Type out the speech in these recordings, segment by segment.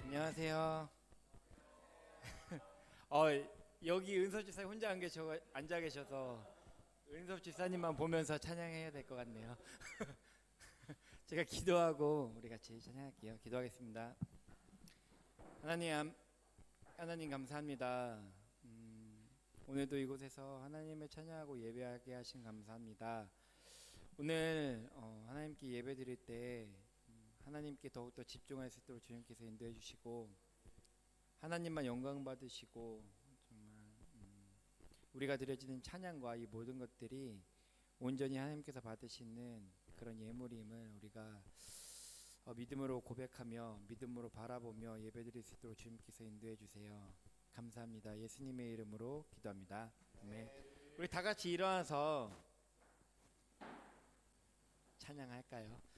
안녕하세요. 여기 은섭 집사 혼자 앉아 계셔서 은섭 집사님만 보면서 찬양해야 될 것 같네요. 제가 기도하고 우리 같이 찬양할게요. 기도하겠습니다. 하나님 감사합니다. 오늘도 이곳에서 하나님을 찬양하고 예배하게 하신 감사합니다. 오늘 하나님께 예배드릴 때 하나님께 더욱더 집중할 수 있도록 주님께서 인도해 주시고 하나님만 영광 받으시고 정말 우리가 드려지는 찬양과 이 모든 것들이 온전히 하나님께서 받으시는 그런 예물임을 우리가 믿음으로 고백하며 믿음으로 바라보며 예배드릴 수 있도록 주님께서 인도해 주세요. 감사합니다. 예수님의 이름으로 기도합니다. 아멘. 우리 다 같이 일어나서 찬양할까요?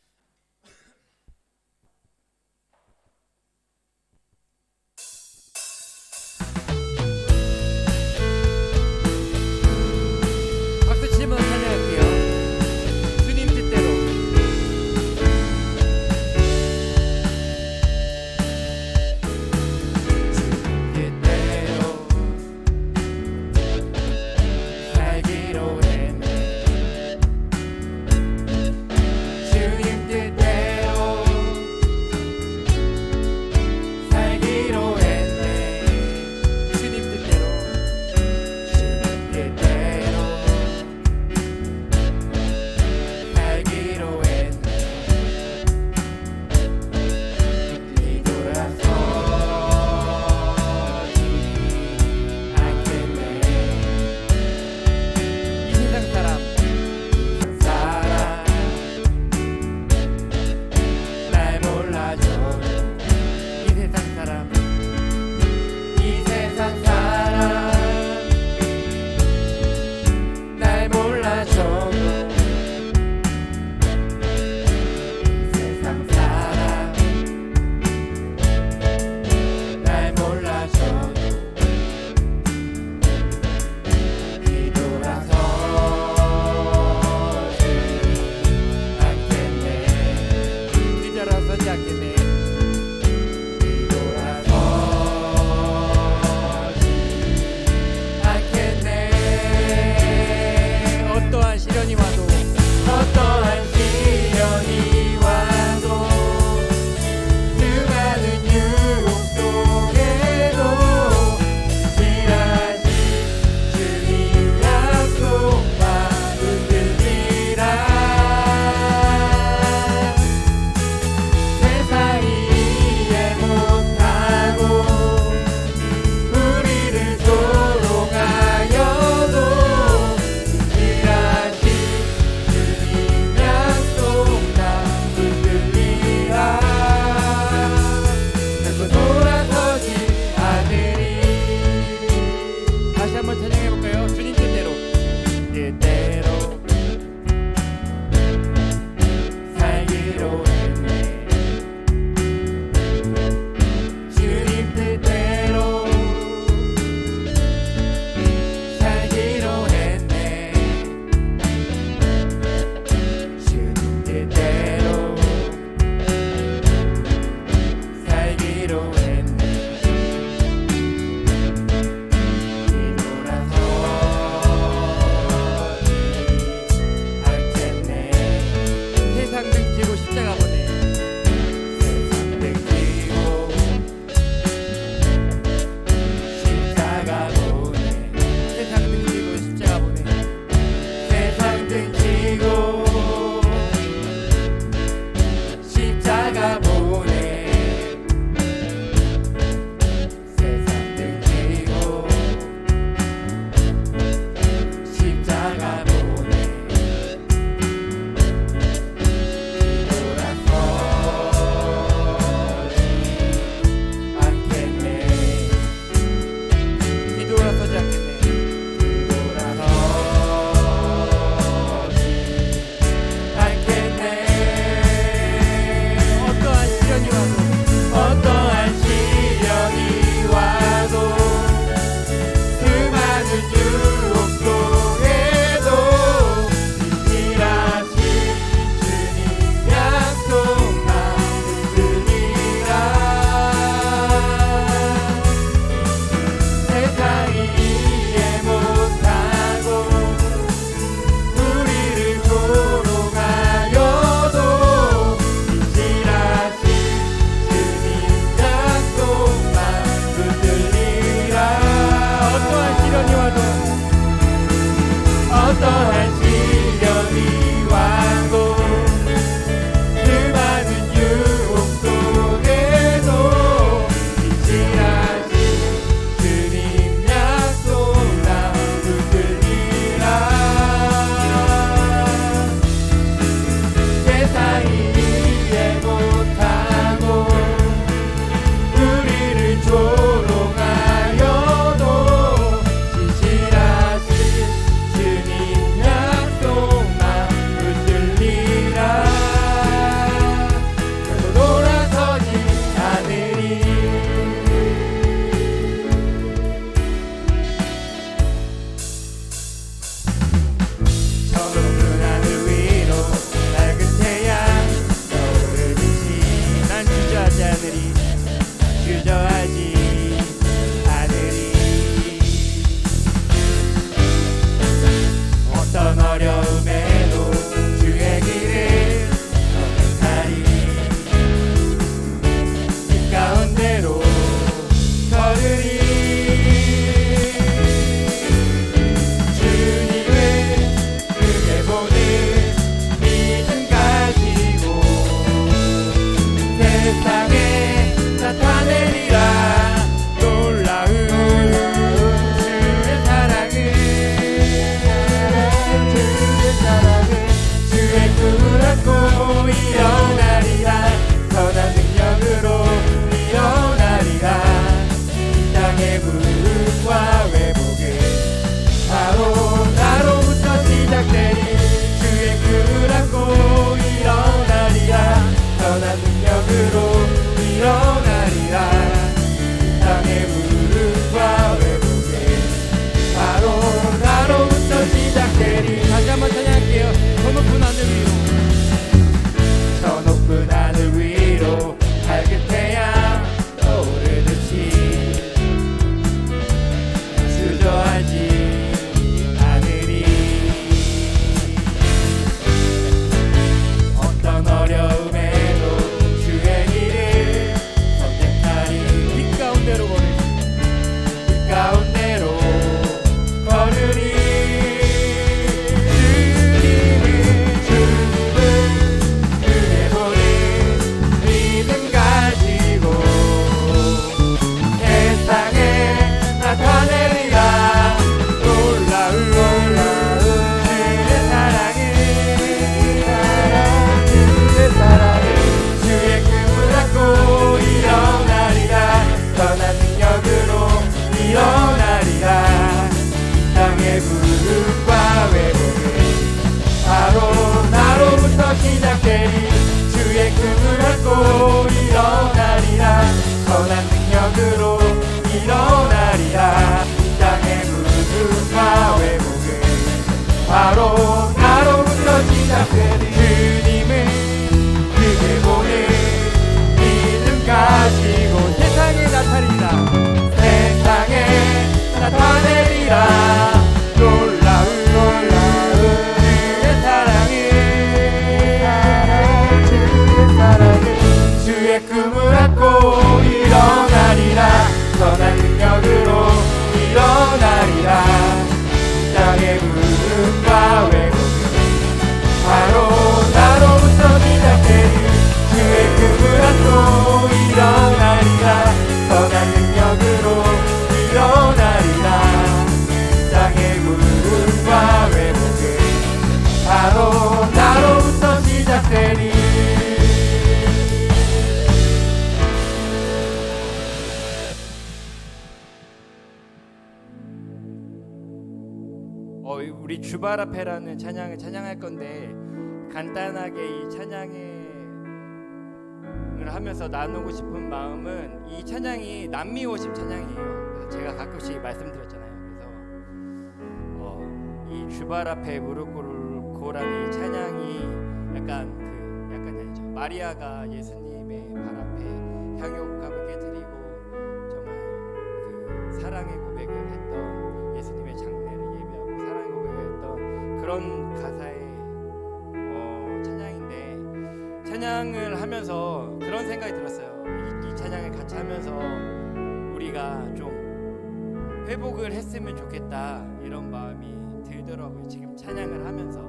땅의 부흥과 회복은 바로 나로부터 시작되리. 주의 꿈을 안고 일어나리라. 선한 능력으로 일어나리라. 이 땅의 부흥과 회복은 바로 나로부터 시작되리. 주님은 그게 보는 믿음 가지고 세상에 나타내리라. 세상에 나타내리라. 놀라운 주의 사랑을 주의 꿈을 안고 일어나리라. 선한 능력으로 일어나리라. 땅의 부흥과 회복은 바로 나로부터 시작되리. 주의 꿈을 안고 일어나리라. 선한 능력으로 일어나리라. 땅의 부흥과 회복은 바로 나로부터 시작되리. 우리 주발 앞에라는 찬양을 찬양할 건데 간단하게 이 찬양을 하면서 나누고 싶은 마음은 이 찬양이 남미 워십 찬양이에요. 그래서 제가 가끔씩 말씀드렸잖아요. 그래서 이 주발 앞에 무릎 꿇고라는 이 찬양이 약간 아니죠. 마리아가 예수님의 발 앞에 향유옥합을 깨뜨리고 정말 그 사랑의 고백을 했던 예수님의 장례를 예비하고 사랑의 고백을 했던 그런 가사의 찬양인데, 찬양을 하면서 그런 생각이 들었어요. 이 찬양을 같이 하면서 우리가 좀 회복을 했으면 좋겠다 이런 마음이 들더라고요. 지금 찬양을 하면서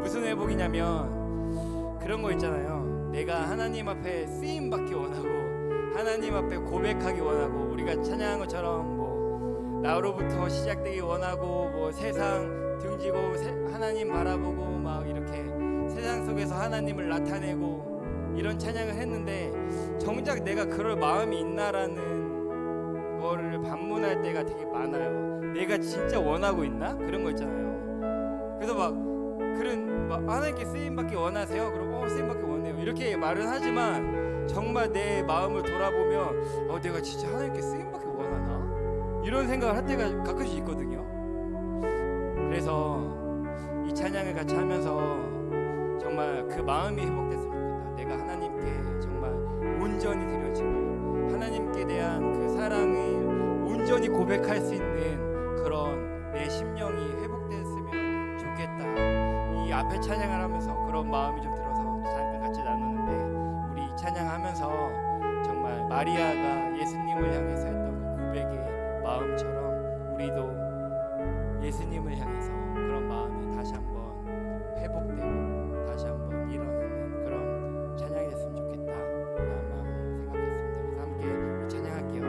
무슨 회복이냐면 그런 거 있잖아요. 내가 하나님 앞에 쓰임받기 원하고 하나님 앞에 고백하기 원하고 우리가 찬양한 것처럼 뭐 나로부터 시작되기 원하고 뭐 세상 등지고 하나님 바라보고 막 이렇게 세상 속에서 하나님을 나타내고 이런 찬양을 했는데 정작 내가 그럴 마음이 있나라는 거를 반문할 때가 되게 많아요. 내가 진짜 원하고 있나? 그런 거 있잖아요. 그래서 막 하나님께 쓰임받기 원하세요? 그럼 쓰임받기 원해요 이렇게 말은 하지만 정말 내 마음을 돌아보면 내가 진짜 하나님께 쓰임받기 원하나? 이런 생각을 할 때가 가끔씩 있거든요. 그래서 이 찬양을 같이 하면서 정말 그 마음이 회복됐으면 좋겠다. 내가 하나님께 정말 온전히 드려지고 하나님께 대한 그 사랑을 온전히 고백할 수 있는 그런 내 심령이 회복됐으면 좋겠다. 이 앞에 찬양을 하면서 그런 마음이 좀 들어서 잠깐 같이 나누는데, 우리 찬양하면서 정말 마리아가 예수님을 향해서 했던 그 고백의 마음처럼 우리도 예수님을 향해서 그런 마음이 다시 한번 회복되고 다시 한번 일어나는 그런 찬양이 됐으면 좋겠다 라는 마음을 생각했습니다. 그래서 함께 우리 찬양할게요.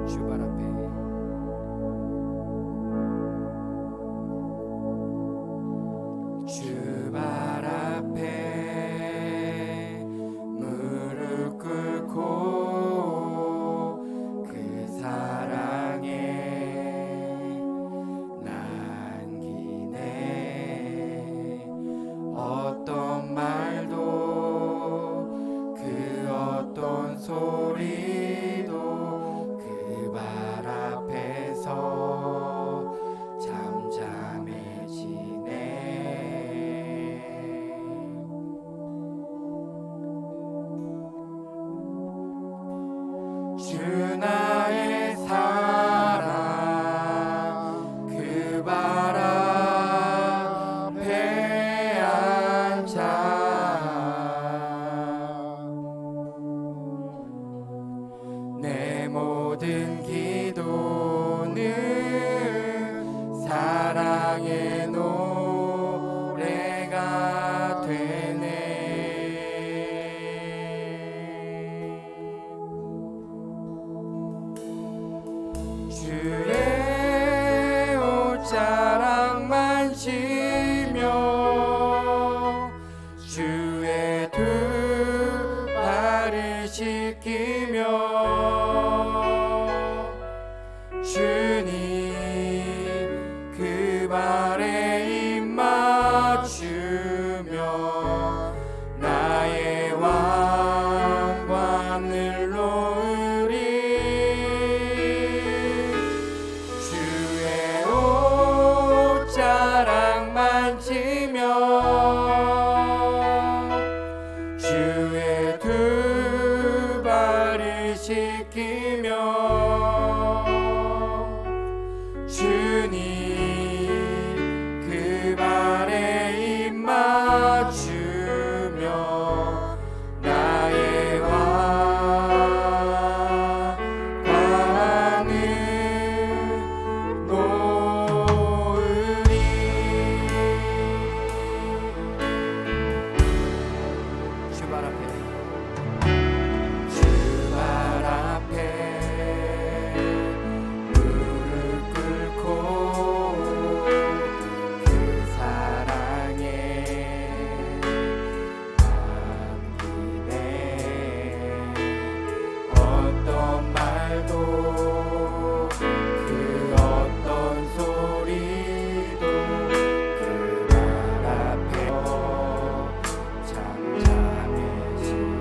주발 앞에 주발 앞에 무릎 꿇고 지키며 주님 그 발에 입 맞추며 나의 왕관을 놓으리 주의 옷자락 만지며 주의 두 발을 지키며 주님 그 발에 입 맞추며 나의 왕관을 놓으리 주 발 앞에 무릎 꿇고 그 사랑에 맡기네 어떤 말도 그 어떤 소리도 그 발 앞에 잠잠해지네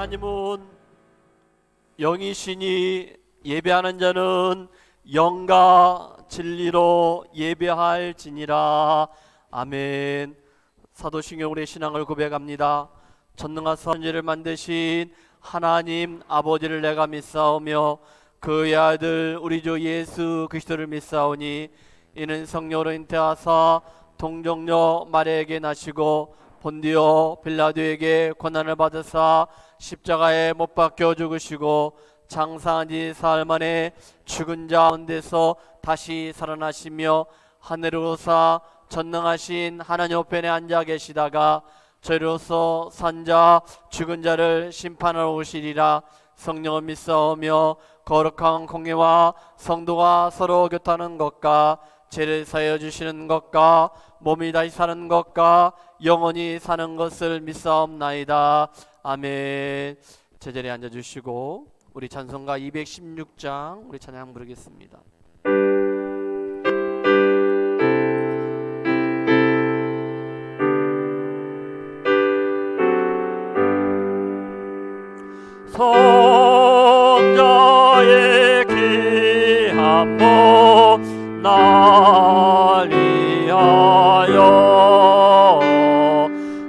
하나님은 영이시니 예배하는 자는 영과 진리로 예배할지니라. 아멘. 사도신경 우리의 신앙을 고백합니다. 전능하사 천지를 만드신 하나님 아버지를 내가 믿사오며 그의 아들 우리 주 예수 그리스도를 믿사오니 이는 성령으로 잉태하사 동정녀 마리아에게 나시고 본디오 빌라도에게 고난을 받으사 십자가에 못 박혀 죽으시고 장사한 지 사흘 만에 죽은 자 가운데서 다시 살아나시며 하늘으로 오사 전능하신 하나님 우편에 앉아 계시다가 저희로서 산자 죽은 자를 심판하러 오시리라. 성령을 믿사오며 거룩한 공예와 성도가 서로 교통하는 것과 죄를 사하여 주시는 것과 몸이 다시 사는 것과 영원히 사는 것을 믿사옵나이다. 아멘. 제자리에 앉아주시고 우리 찬송가 216장 우리 찬양 부르겠습니다. 성자의 귀한 몸 날 위하여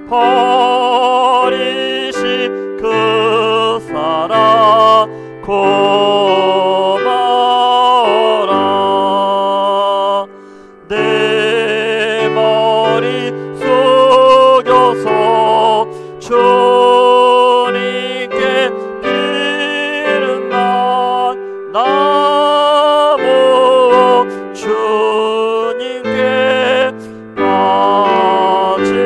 버리신 그 사랑 고마워라. 내 머리 숙여서 주님께 비는 날 나무 주님께 바치리까.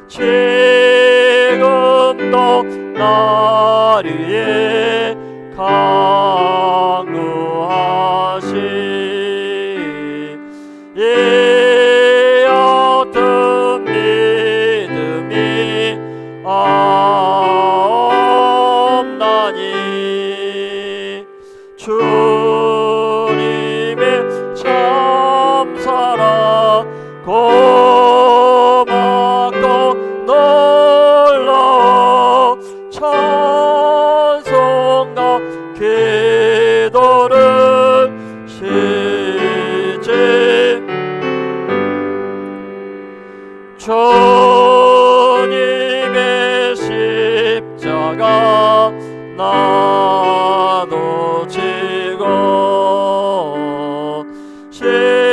지금도 날 위해 강구하시 이 어떤 믿음이 없나니 주님의 참사랑 고맙고 놀라워 찬송과 기도를 시지 주님의 십자가 나도 지고 신실한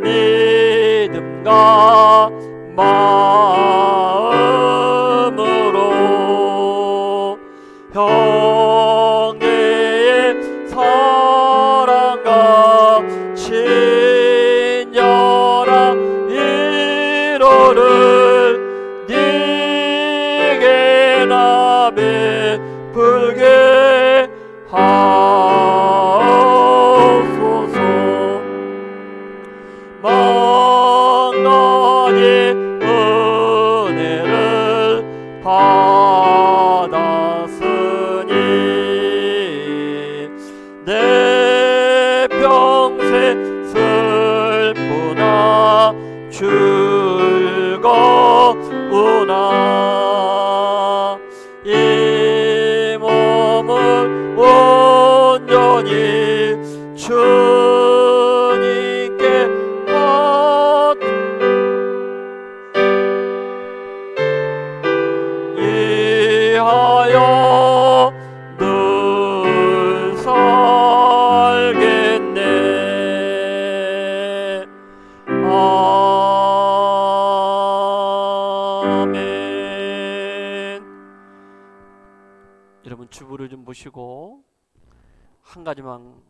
믿음과 마음으로 형제의 사랑과 친절한 위로를 네게 나 베풀게 하옵소서. 만가지 은혜를 받았으니 내 평생 슬프나 즐거우나 이 몸을 온전히 주님께 이하여 늘 살겠네. 아멘. 여러분 주부를 좀 보시고 한 가지만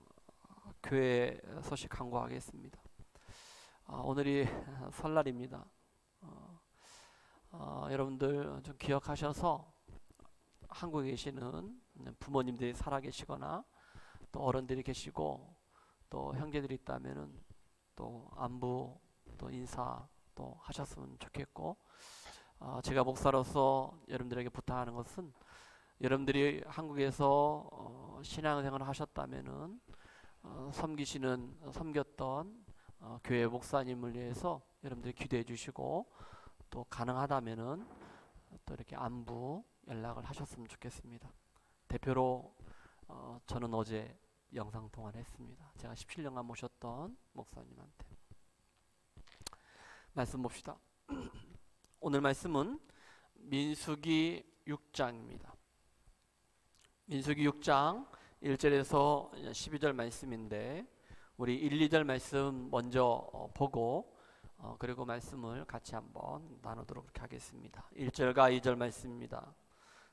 교회 소식 강구하겠습니다. 오늘이 설날입니다. 여러분들 좀 기억하셔서 한국에 계시는 부모님들이 살아계시거나 또 어른들이 계시고 또 형제들이 있다면은 또 안부 또 인사 또 하셨으면 좋겠고, 제가 목사로서 여러분들에게 부탁하는 것은 여러분들이 한국에서 신앙생활을 하셨다면은 섬겼던 교회 목사님을 위해서 여러분들이 기도해 주시고 또 가능하다면은 또 이렇게 안부 연락을 하셨으면 좋겠습니다. 대표로 저는 어제 영상 통화를 했습니다. 제가 17년간 모셨던 목사님한테. 말씀 봅시다. 오늘 말씀은 민수기 6장입니다. 민수기 6장 1절에서 12절 말씀인데 우리 1, 2절 말씀 먼저 보고 그리고 말씀을 같이 한번 나누도록 하겠습니다. 1절과 2절 말씀입니다.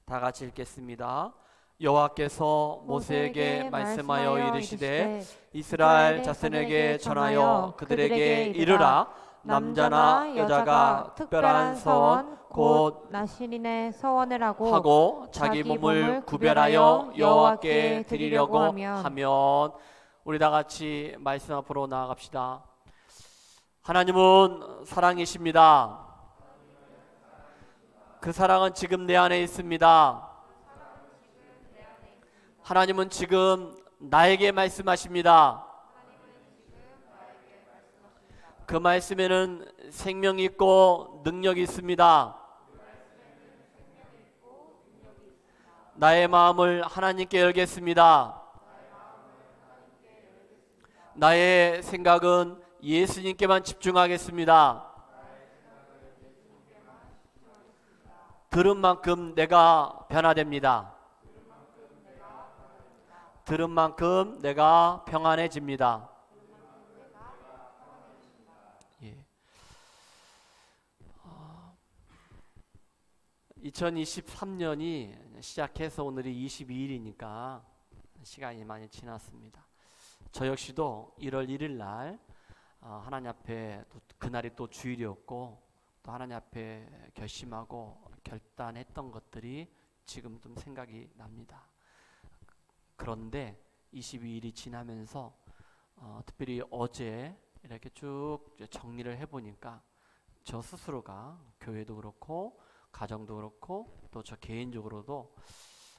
다 같이 읽겠습니다. 여호와께서 모세에게 말씀하여 이르시되 이스라엘 자손에게 전하여 그들에게 이르라. 남자나 여자가 특별한 서원 곧 나시린의 서원을 하고 자기 몸을 구별하여 여호와께 드리려고 하면 우리 다 같이 말씀 앞으로 나아갑시다. 하나님은 사랑이십니다. 그 사랑은 지금 내 안에 있습니다. 하나님은 지금 나에게 말씀하십니다. 그 말씀에는 생명이 있고 능력이 있습니다. 나의 마음을 하나님께 열겠습니다. 나의 생각은 예수님께만 집중하겠습니다. 들은 만큼 내가 변화됩니다. 들은 만큼 내가 평안해집니다. 2023년이 시작해서 오늘이 22일이니까 시간이 많이 지났습니다. 저 역시도 1월 1일 날 하나님 앞에 그날이 또 주일이었고 또 하나님 앞에 결심하고 결단했던 것들이 지금 좀 생각이 납니다. 그런데 22일이 지나면서 특별히 어제 이렇게 쭉 정리를 해보니까 저 스스로가 교회도 그렇고 가정도 그렇고 또 저 개인적으로도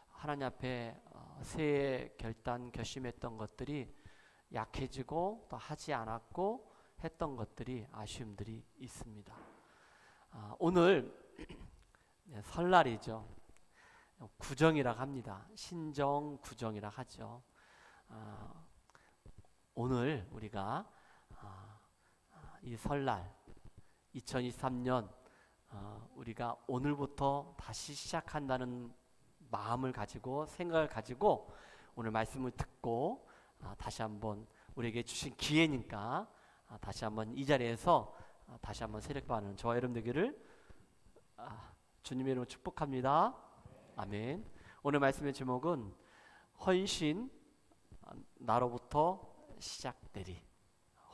하나님 앞에 새해 결심했던 것들이 약해지고 또 하지 않았고 했던 것들이 아쉬움들이 있습니다. 오늘 설날이죠. 구정이라고 합니다. 신정 구정이라고 하죠. 오늘 우리가 이 설날 2023년 우리가 오늘부터 다시 시작한다는 마음을 가지고 생각을 가지고 오늘 말씀을 듣고 다시 한번 우리에게 주신 기회니까 다시 한번 이 자리에서 다시 한번 세력받는 저와 여러분 되기를 주님의 이름으로 축복합니다. 아멘. 오늘 말씀의 제목은 헌신 나로부터 시작되리.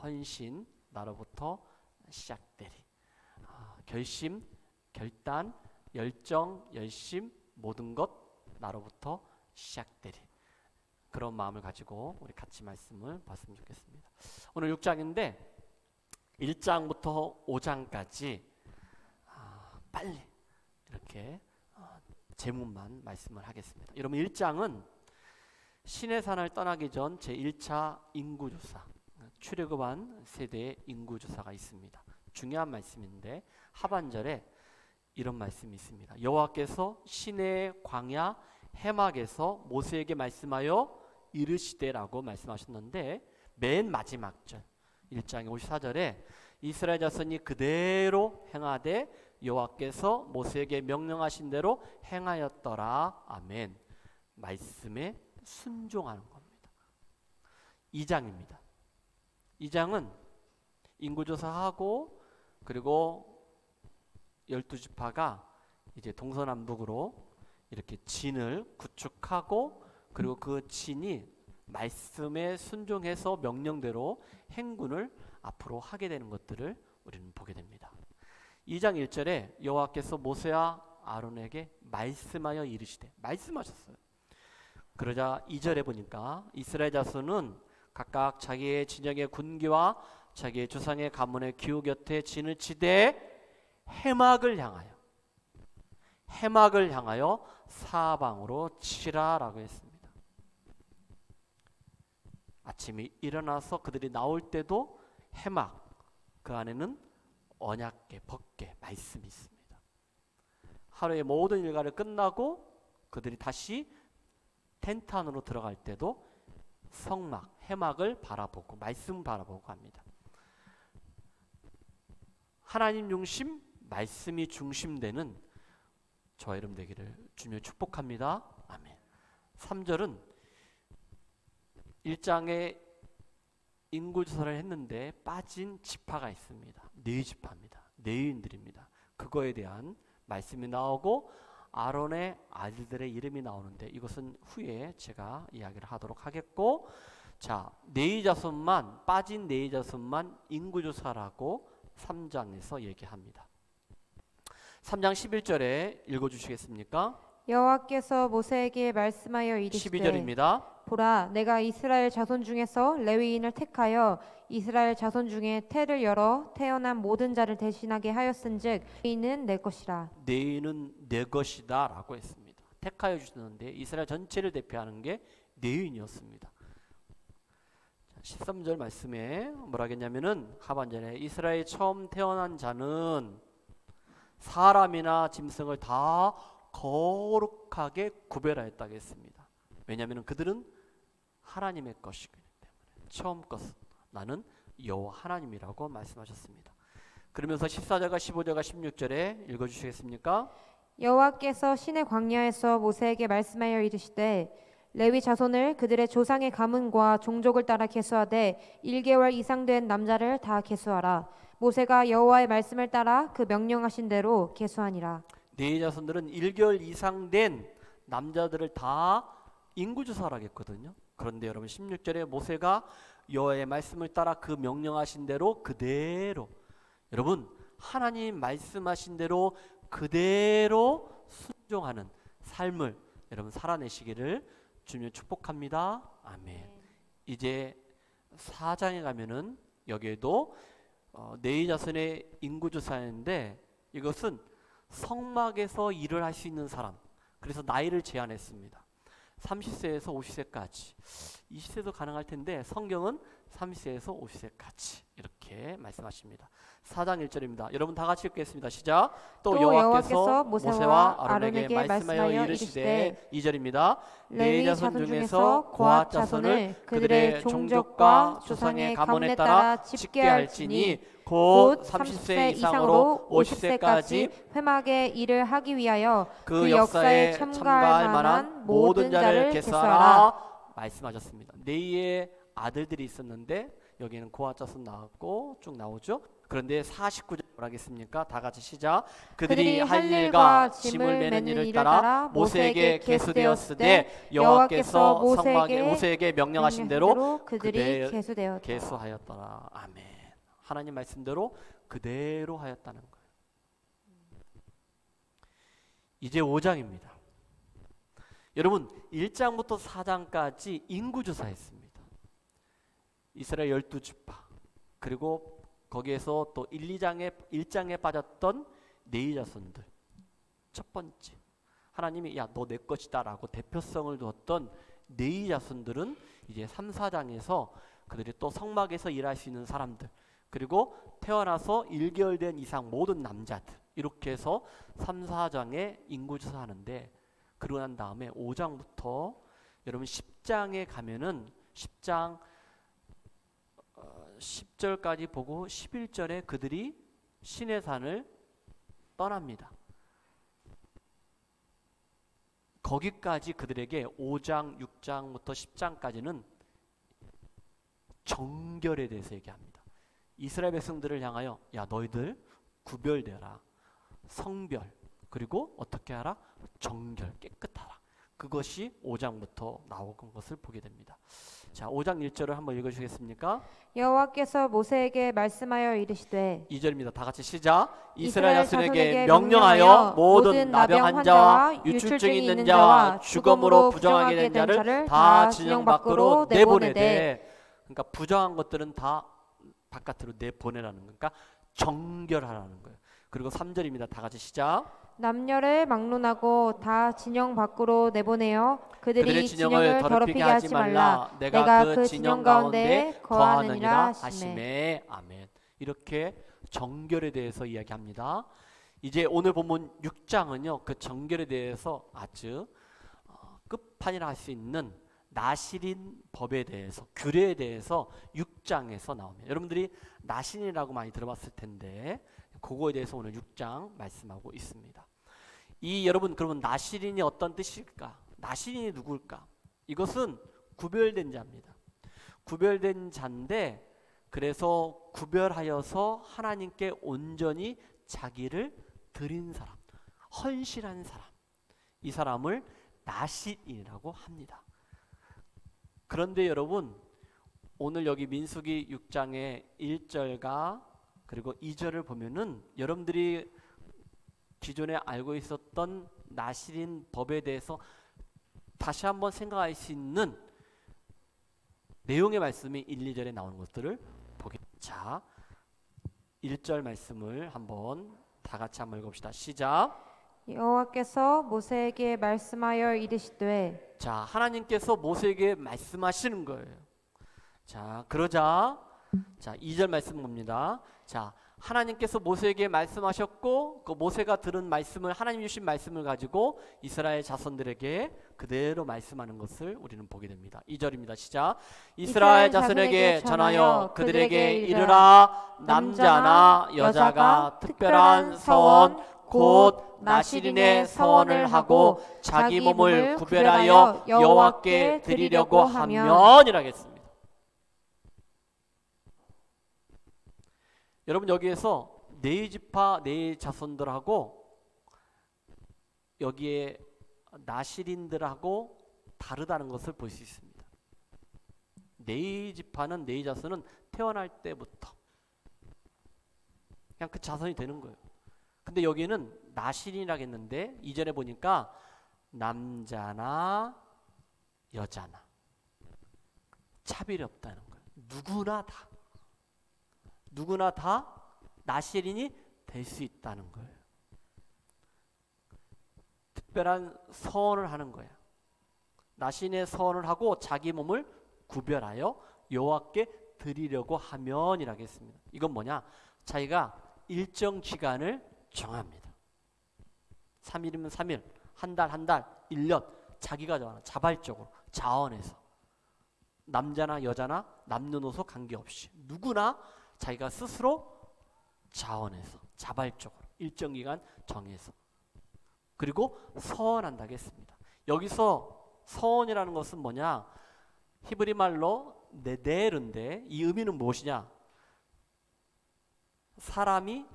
헌신 나로부터 시작되리. 결심, 결단, 열정, 열심 모든 것 나로부터 시작되리. 그런 마음을 가지고 우리 같이 말씀을 봤으면 좋겠습니다. 오늘 6장인데 1장부터 5장까지 빨리 이렇게 제목만 말씀을 하겠습니다. 여러분 1장은 시내산을 떠나기 전 제1차 인구조사, 출애굽한 세대의 인구조사가 있습니다. 중요한 말씀인데 하반절에 이런 말씀이 있습니다. 여호와께서 시내의 광야 해막에서 모세에게 말씀하여 이르시되라고 말씀하셨는데 맨 마지막 절 1장 54절에 이스라엘 자손이 그대로 행하되 여호와께서 모세에게 명령하신 대로 행하였더라. 아멘. 말씀에 순종하는 겁니다. 2장입니다. 2장은 인구조사하고 그리고 12지파가 이제 동서남북으로 이렇게 진을 구축하고 그리고 그 진이 말씀에 순종해서 명령대로 행군을 앞으로 하게 되는 것들을 우리는 보게 됩니다. 2장 1절에 여호와께서 모세와 아론에게 말씀하여 이르시되 말씀하셨어요. 그러자 2절에 보니까 이스라엘 자손은 각각 자기의 진영의 군기와 자기의 조상의 가문의 기후 곁에 진을 치되 해막을 향하여 사방으로 치라라고 했습니다. 아침에 일어나서 그들이 나올 때도 해막, 그 안에는 언약궤, 법궤, 말씀이 있습니다. 하루의 모든 일과를 끝나고 그들이 다시 텐트 안으로 들어갈 때도 성막, 해막을 바라보고 말씀 바라보고 합니다. 하나님 중심, 말씀이 중심되는 저와 여러분 되기를 주님의 축복합니다. 아멘. 3절은 1장에 인구조사를 했는데 빠진 지파가 있습니다. 네 지파입니다. 레위인들입니다. 그거에 대한 말씀이 나오고 아론의 아들들의 이름이 나오는데 이것은 후에 제가 이야기를 하도록 하겠고, 자, 네이 자손만, 빠진 네이 자손만 인구조사라고 3장에서 얘기합니다. 3장 11절에 읽어주시겠습니까? 여호와께서 모세에게 말씀하여 이르시되 12절입니다. 보라, 내가 이스라엘 자손 중에서 레위인을 택하여 이스라엘 자손 중에 태를 열어 태어난 모든 자를 대신하게 하였은즉 레위인은 내 것이라. 네인은 내 것이다 라고 했습니다. 택하여 주셨는데 이스라엘 전체를 대표하는 게 네인이었습니다. 13절 말씀에 뭐라 하겠냐면은 하반절에 이스라엘 처음 태어난 자는 사람이나 짐승을 다 거룩하게 구별하였다고 했습니다. 왜냐하면 그들은 하나님의 것이기 때문에 처음 것은 나는 여호와 하나님이라고 말씀하셨습니다. 그러면서 14절과 15절과 16절에 읽어주시겠습니까? 여호와께서 신의 광야에서 모세에게 말씀하여 이르시되 레위 자손을 그들의 조상의 가문과 종족을 따라 계수하되 1개월 이상 된 남자를 다 계수하라. 모세가 여호와의 말씀을 따라 그 명령하신 대로 계수하니라. 네 자손들은 1개월 이상 된 남자들을 다 인구조사를 하겠거든요. 그런데 여러분 16절에 모세가 여호와의 말씀을 따라 그 명령하신 대로 그대로, 여러분 하나님 말씀하신 대로 그대로 순종하는 삶을 여러분 살아내시기를 주님 축복합니다. 아멘. 이제 4장에 가면은 여기에도 네이 자손의 인구조사인데 이것은 성막에서 일을 할 수 있는 사람, 그래서 나이를 제한했습니다. 30세에서 50세까지, 20세도 가능할 텐데 성경은 30세에서 50세까지 이렇게 말씀하십니다. 4장 1절입니다. 여러분 다 같이 읽겠습니다. 시작. 또 여호와께서 모세와 아론에게 말씀하여 이르시되 2절입니다. 레위 자손 중에서 고핫 자손을 그들의 종족과 조상의 가문에 따라 집계할지니 곧 30세 이상으로 50세까지 회막의 일을 하기 위하여 그 역사에 참가할 만한 모든 자를 계수하라 말씀하셨습니다. 네이의 아들들이 있었는데 여기는 고핫 자손 나왔고 쭉 나오죠. 그런데 49절 뭐라 하겠습니까? 다 같이 시작. 그들이 할 일과 짐을 매는 일을 따라 모세에게 계수되었으되 여호와께서 모세에게 명령하신 대로 그들이 계수되었다. 계수하였더라. 아멘. 하나님 말씀대로 그대로 하였다는 거예요. 이제 5장입니다. 여러분 1장부터 4장까지 인구조사했습니다. 이스라엘 12지파, 그리고 거기에서 또 1장에 빠졌던 네이 자손들. 첫 번째, 하나님이 야 너 내 것이다 라고 대표성을 두었던 네이 자손들은 이제 3, 4장에서 그들이 또 성막에서 일할 수 있는 사람들, 그리고 태어나서 1개월 된 이상 모든 남자들, 이렇게 해서 3, 4장에 인구조사하는데, 그러고 난 다음에 5장부터 여러분 10장에 가면은 10장 10절까지 보고 11절에 그들이 시내산을 떠납니다. 거기까지 그들에게 5장, 6장부터 10장까지는 정결에 대해서 얘기합니다. 이스라엘 백성들을 향하여 야 너희들 구별되어라, 성별, 그리고 어떻게 하라? 정결, 깨끗하라. 그것이 5장부터 나온 것을 보게 됩니다. 자, 5장 1절을 한번 읽어주시겠습니까? 여호와께서 모세에게 말씀하여 이르시되 2절입니다. 다 같이 시작. 이스라엘 자손에게 명령하여 모든 나병한 자와 유출증이 있는 자와 죽음으로 부정하게 된 자를 다 진영 밖으로 내보내되, 그러니까 부정한 것들은 다 바깥으로 내보내라는 거니까 정결하라는 거예요. 그리고 3절입니다. 다 같이 시작. 남녀를 막론하고 다 진영 밖으로 내보내어 그들이 진영을 더럽히게 하지 말라. 내가 그 진영 가운데 거하느니라 하시매. 아멘. 이렇게 정결에 대해서 이야기합니다. 이제 오늘 본문 6장은요, 그 정결에 대해서 아주 끝판이라 할 수 있는 나실인 법에 대해서, 규례에 대해서 6장에서 나옵니다. 여러분들이 나실이라고 많이 들어봤을 텐데 그거에 대해서 오늘 6장 말씀하고 있습니다. 여러분, 그러면 나실인이 어떤 뜻일까? 나실인이 누굴까? 이것은 구별된 자입니다. 구별된 자인데, 그래서 구별하여서 하나님께 온전히 자기를 드린 사람, 헌신한 사람, 이 사람을 나실인이라고 합니다. 그런데 여러분, 오늘 여기 민수기 6장의 1절과 그리고 2절을 보면은 여러분들이 기존에 알고 있었던 나실인 법에 대해서 다시 한번 생각할 수 있는 내용의 말씀이 1, 2절에 나오는 것들을 보겠습니다. 자, 1절 말씀을 한번 다 같이 한번 읽읍시다. 시작. 여호와께서 모세에게 말씀하여 이르시되. 자, 하나님께서 모세에게 말씀하시는 거예요. 자, 그러자 2절 말씀 봅니다. 자, 하나님께서 모세에게 말씀하셨고, 그 모세가 들은 말씀을, 하나님 주신 말씀을 가지고 이스라엘 자손들에게 그대로 말씀하는 것을 우리는 보게 됩니다. 2절입니다. 시작. 이스라엘 자손에게 전하여 그들에게 이르라. 남자나 여자가 특별한 서원 곧 나실인의 서원을 하고 자기 몸을 구별하여 여호와께 드리려고 하면 이라겠습니다. 여러분, 여기에서 네 지파 네 자손들하고 여기에 나실인들하고 다르다는 것을 볼 수 있습니다. 네 지파는 네 자손은 태어날 때부터 그냥 그 자손이 되는 거예요. 근데 여기는 나실인이라고 했는데 이전에 보니까 남자나 여자나 차별이 없다는 거예요. 누구나 다 나실인이 될 수 있다는 거예요. 특별한 서원을 하는 거야. 나실인의 서원을 하고 자기 몸을 구별하여 여호와께 드리려고 하면이라고 했습니다. 이건 뭐냐? 자기가 일정 기간을 정합니다. 3일이면 3일, 한 달, 1년 자기가 정하는, 자발적으로 자원해서 남자나 여자나 남녀노소 관계없이 누구나 자기가 스스로 자원해서 자발적으로 일정 기간 정해서 그리고 서원한다고 했습니다. 여기서 서원이라는 것은 뭐냐? 히브리 말로 네델인데 이 의미는 무엇이냐? 사람이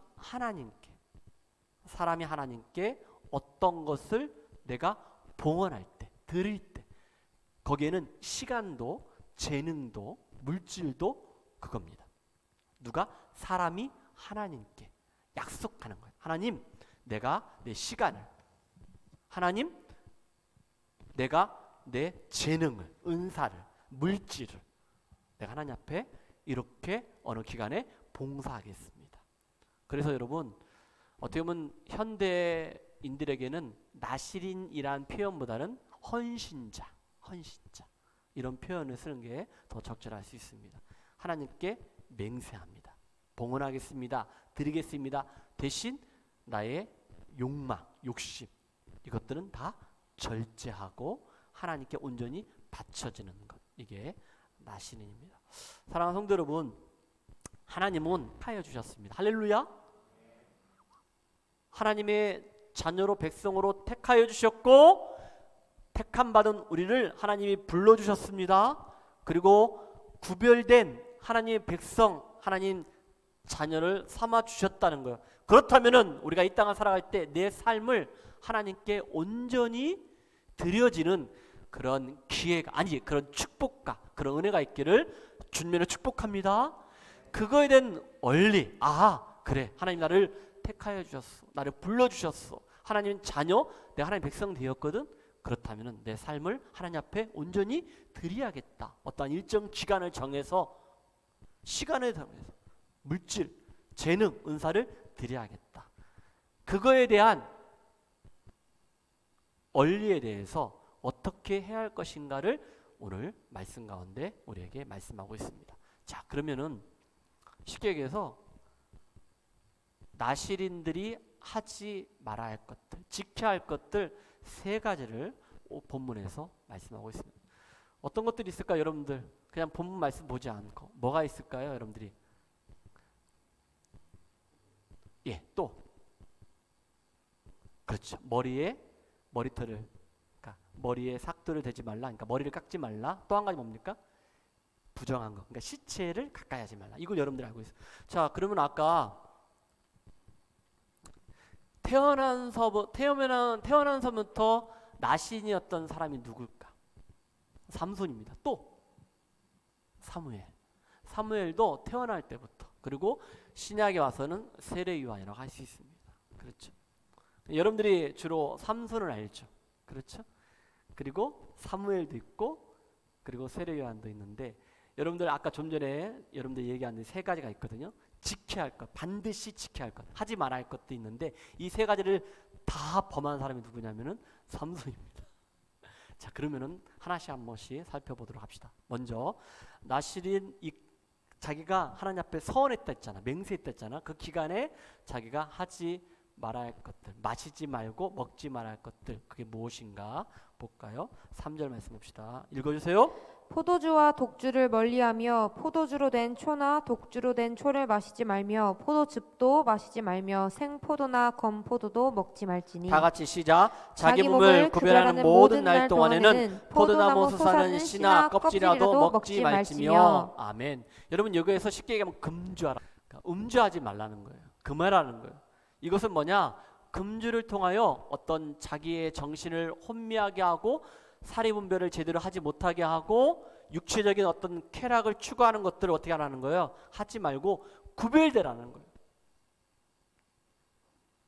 하나님께 어떤 것을 내가 봉헌할 때, 드릴 때 거기에는 시간도 재능도 물질도 그겁니다. 누가? 사람이 하나님께 약속하는 거예요. 하나님, 내가 내 시간을, 하나님, 내가 내 재능을, 은사를, 물질을 내가 하나님 앞에 이렇게 어느 기간에 봉사하겠습니다. 그래서 여러분, 어떻게 보면 현대인들에게는 나실인이란 표현보다는 헌신자 이런 표현을 쓰는 게 더 적절할 수 있습니다. 하나님께 맹세합니다. 봉헌하겠습니다. 드리겠습니다. 대신 나의 욕망, 욕심 이것들은 다 절제하고 하나님께 온전히 바쳐지는 것. 이게 나실인입니다. 사랑하는 성도 여러분, 하나님은 택하여 주셨습니다. 할렐루야. 하나님의 자녀로 백성으로 택하여 주셨고 택함 받은 우리를 하나님이 불러주셨습니다. 그리고 구별된 하나님의 백성, 하나님 자녀를 삼아 주셨다는 거예요. 그렇다면은 우리가 이 땅을 살아갈 때 내 삶을 하나님께 온전히 드려지는 그런 기회가, 아니 그런 축복과 그런 은혜가 있기를 주님으로 축복합니다. 그거에 대한 원리, 그래, 하나님 나를 택하여 주셨어, 나를 불러주셨어, 하나님 자녀, 내가 하나님 백성 되었거든. 그렇다면 내 삶을 하나님 앞에 온전히 드려야겠다. 어떠한 일정 기간을 정해서, 시간을 정해서 물질, 재능, 은사를 드려야겠다. 그거에 대한 원리에 대해서 어떻게 해야 할 것인가를 오늘 말씀 가운데 우리에게 말씀하고 있습니다. 자, 그러면은 쉽게 얘기해서 나실인들이 하지 말아야 할 것들, 지켜야 할 것들 세 가지를 본문에서 말씀하고 있습니다. 어떤 것들이 있을까요, 여러분들? 그냥 본문 말씀 보지 않고 뭐가 있을까요, 여러분들이? 예, 또 그렇죠. 머리털을, 그러니까 머리에 삭도를 대지 말라. 그러니까 머리를 깎지 말라. 또 한 가지 뭡니까? 부정한 거. 그러니까 시체를 가까이 하지 말라. 이걸 여러분들 알고 있어요. 자, 그러면 아까 태어난서부터 나신이었던 사람이 누굴까? 삼손입니다. 또 사무엘도 태어날 때부터, 그리고 신약에 와서는 세례요한이라고 할 수 있습니다. 그렇죠. 여러분들이 주로 삼손을 알죠. 그렇죠. 그리고 사무엘도 있고, 그리고 세례요한도 있는데, 여러분들 아까 좀 전에 여러분들 얘기한 세 가지가 있거든요. 지켜야 할 것, 반드시 지켜야 할 것, 하지 말아야 할 것도 있는데, 이 세 가지를 다 범한 사람이 누구냐면은 삼손입니다. 자, 그러면은 하나씩 한 번씩 살펴보도록 합시다. 먼저 나실인, 자기가 하나님 앞에 서원했다 했잖아, 맹세했다 했잖아. 그 기간에 자기가 하지 말아야 할 것들, 마시지 말고 먹지 말아야 할 것들, 그게 무엇인가 볼까요? 3절 말씀 봅시다. 읽어주세요. 포도주와 독주를 멀리하며 포도주로 된 초나 독주로 된 초를 마시지 말며 포도즙도 마시지 말며 생포도나 건포도도 먹지 말지니. 다 같이 시작. 자기 몸을 구별하는 모든 날 동안에는 포도나무 솟아는 씨나 껍질이라도 먹지 말지며. 아멘. 여러분, 여기에서 쉽게 얘기하면 금주하라, 그러니까 음주하지 말라는 거예요. 금하라는 거예요. 이것은 뭐냐? 금주를 통하여 어떤 자기의 정신을 혼미하게 하고 사리분별을 제대로 하지 못하게 하고 육체적인 어떤 쾌락을 추구하는 것들을 어떻게 하라는 거예요? 하지 말고 구별되라는 거예요.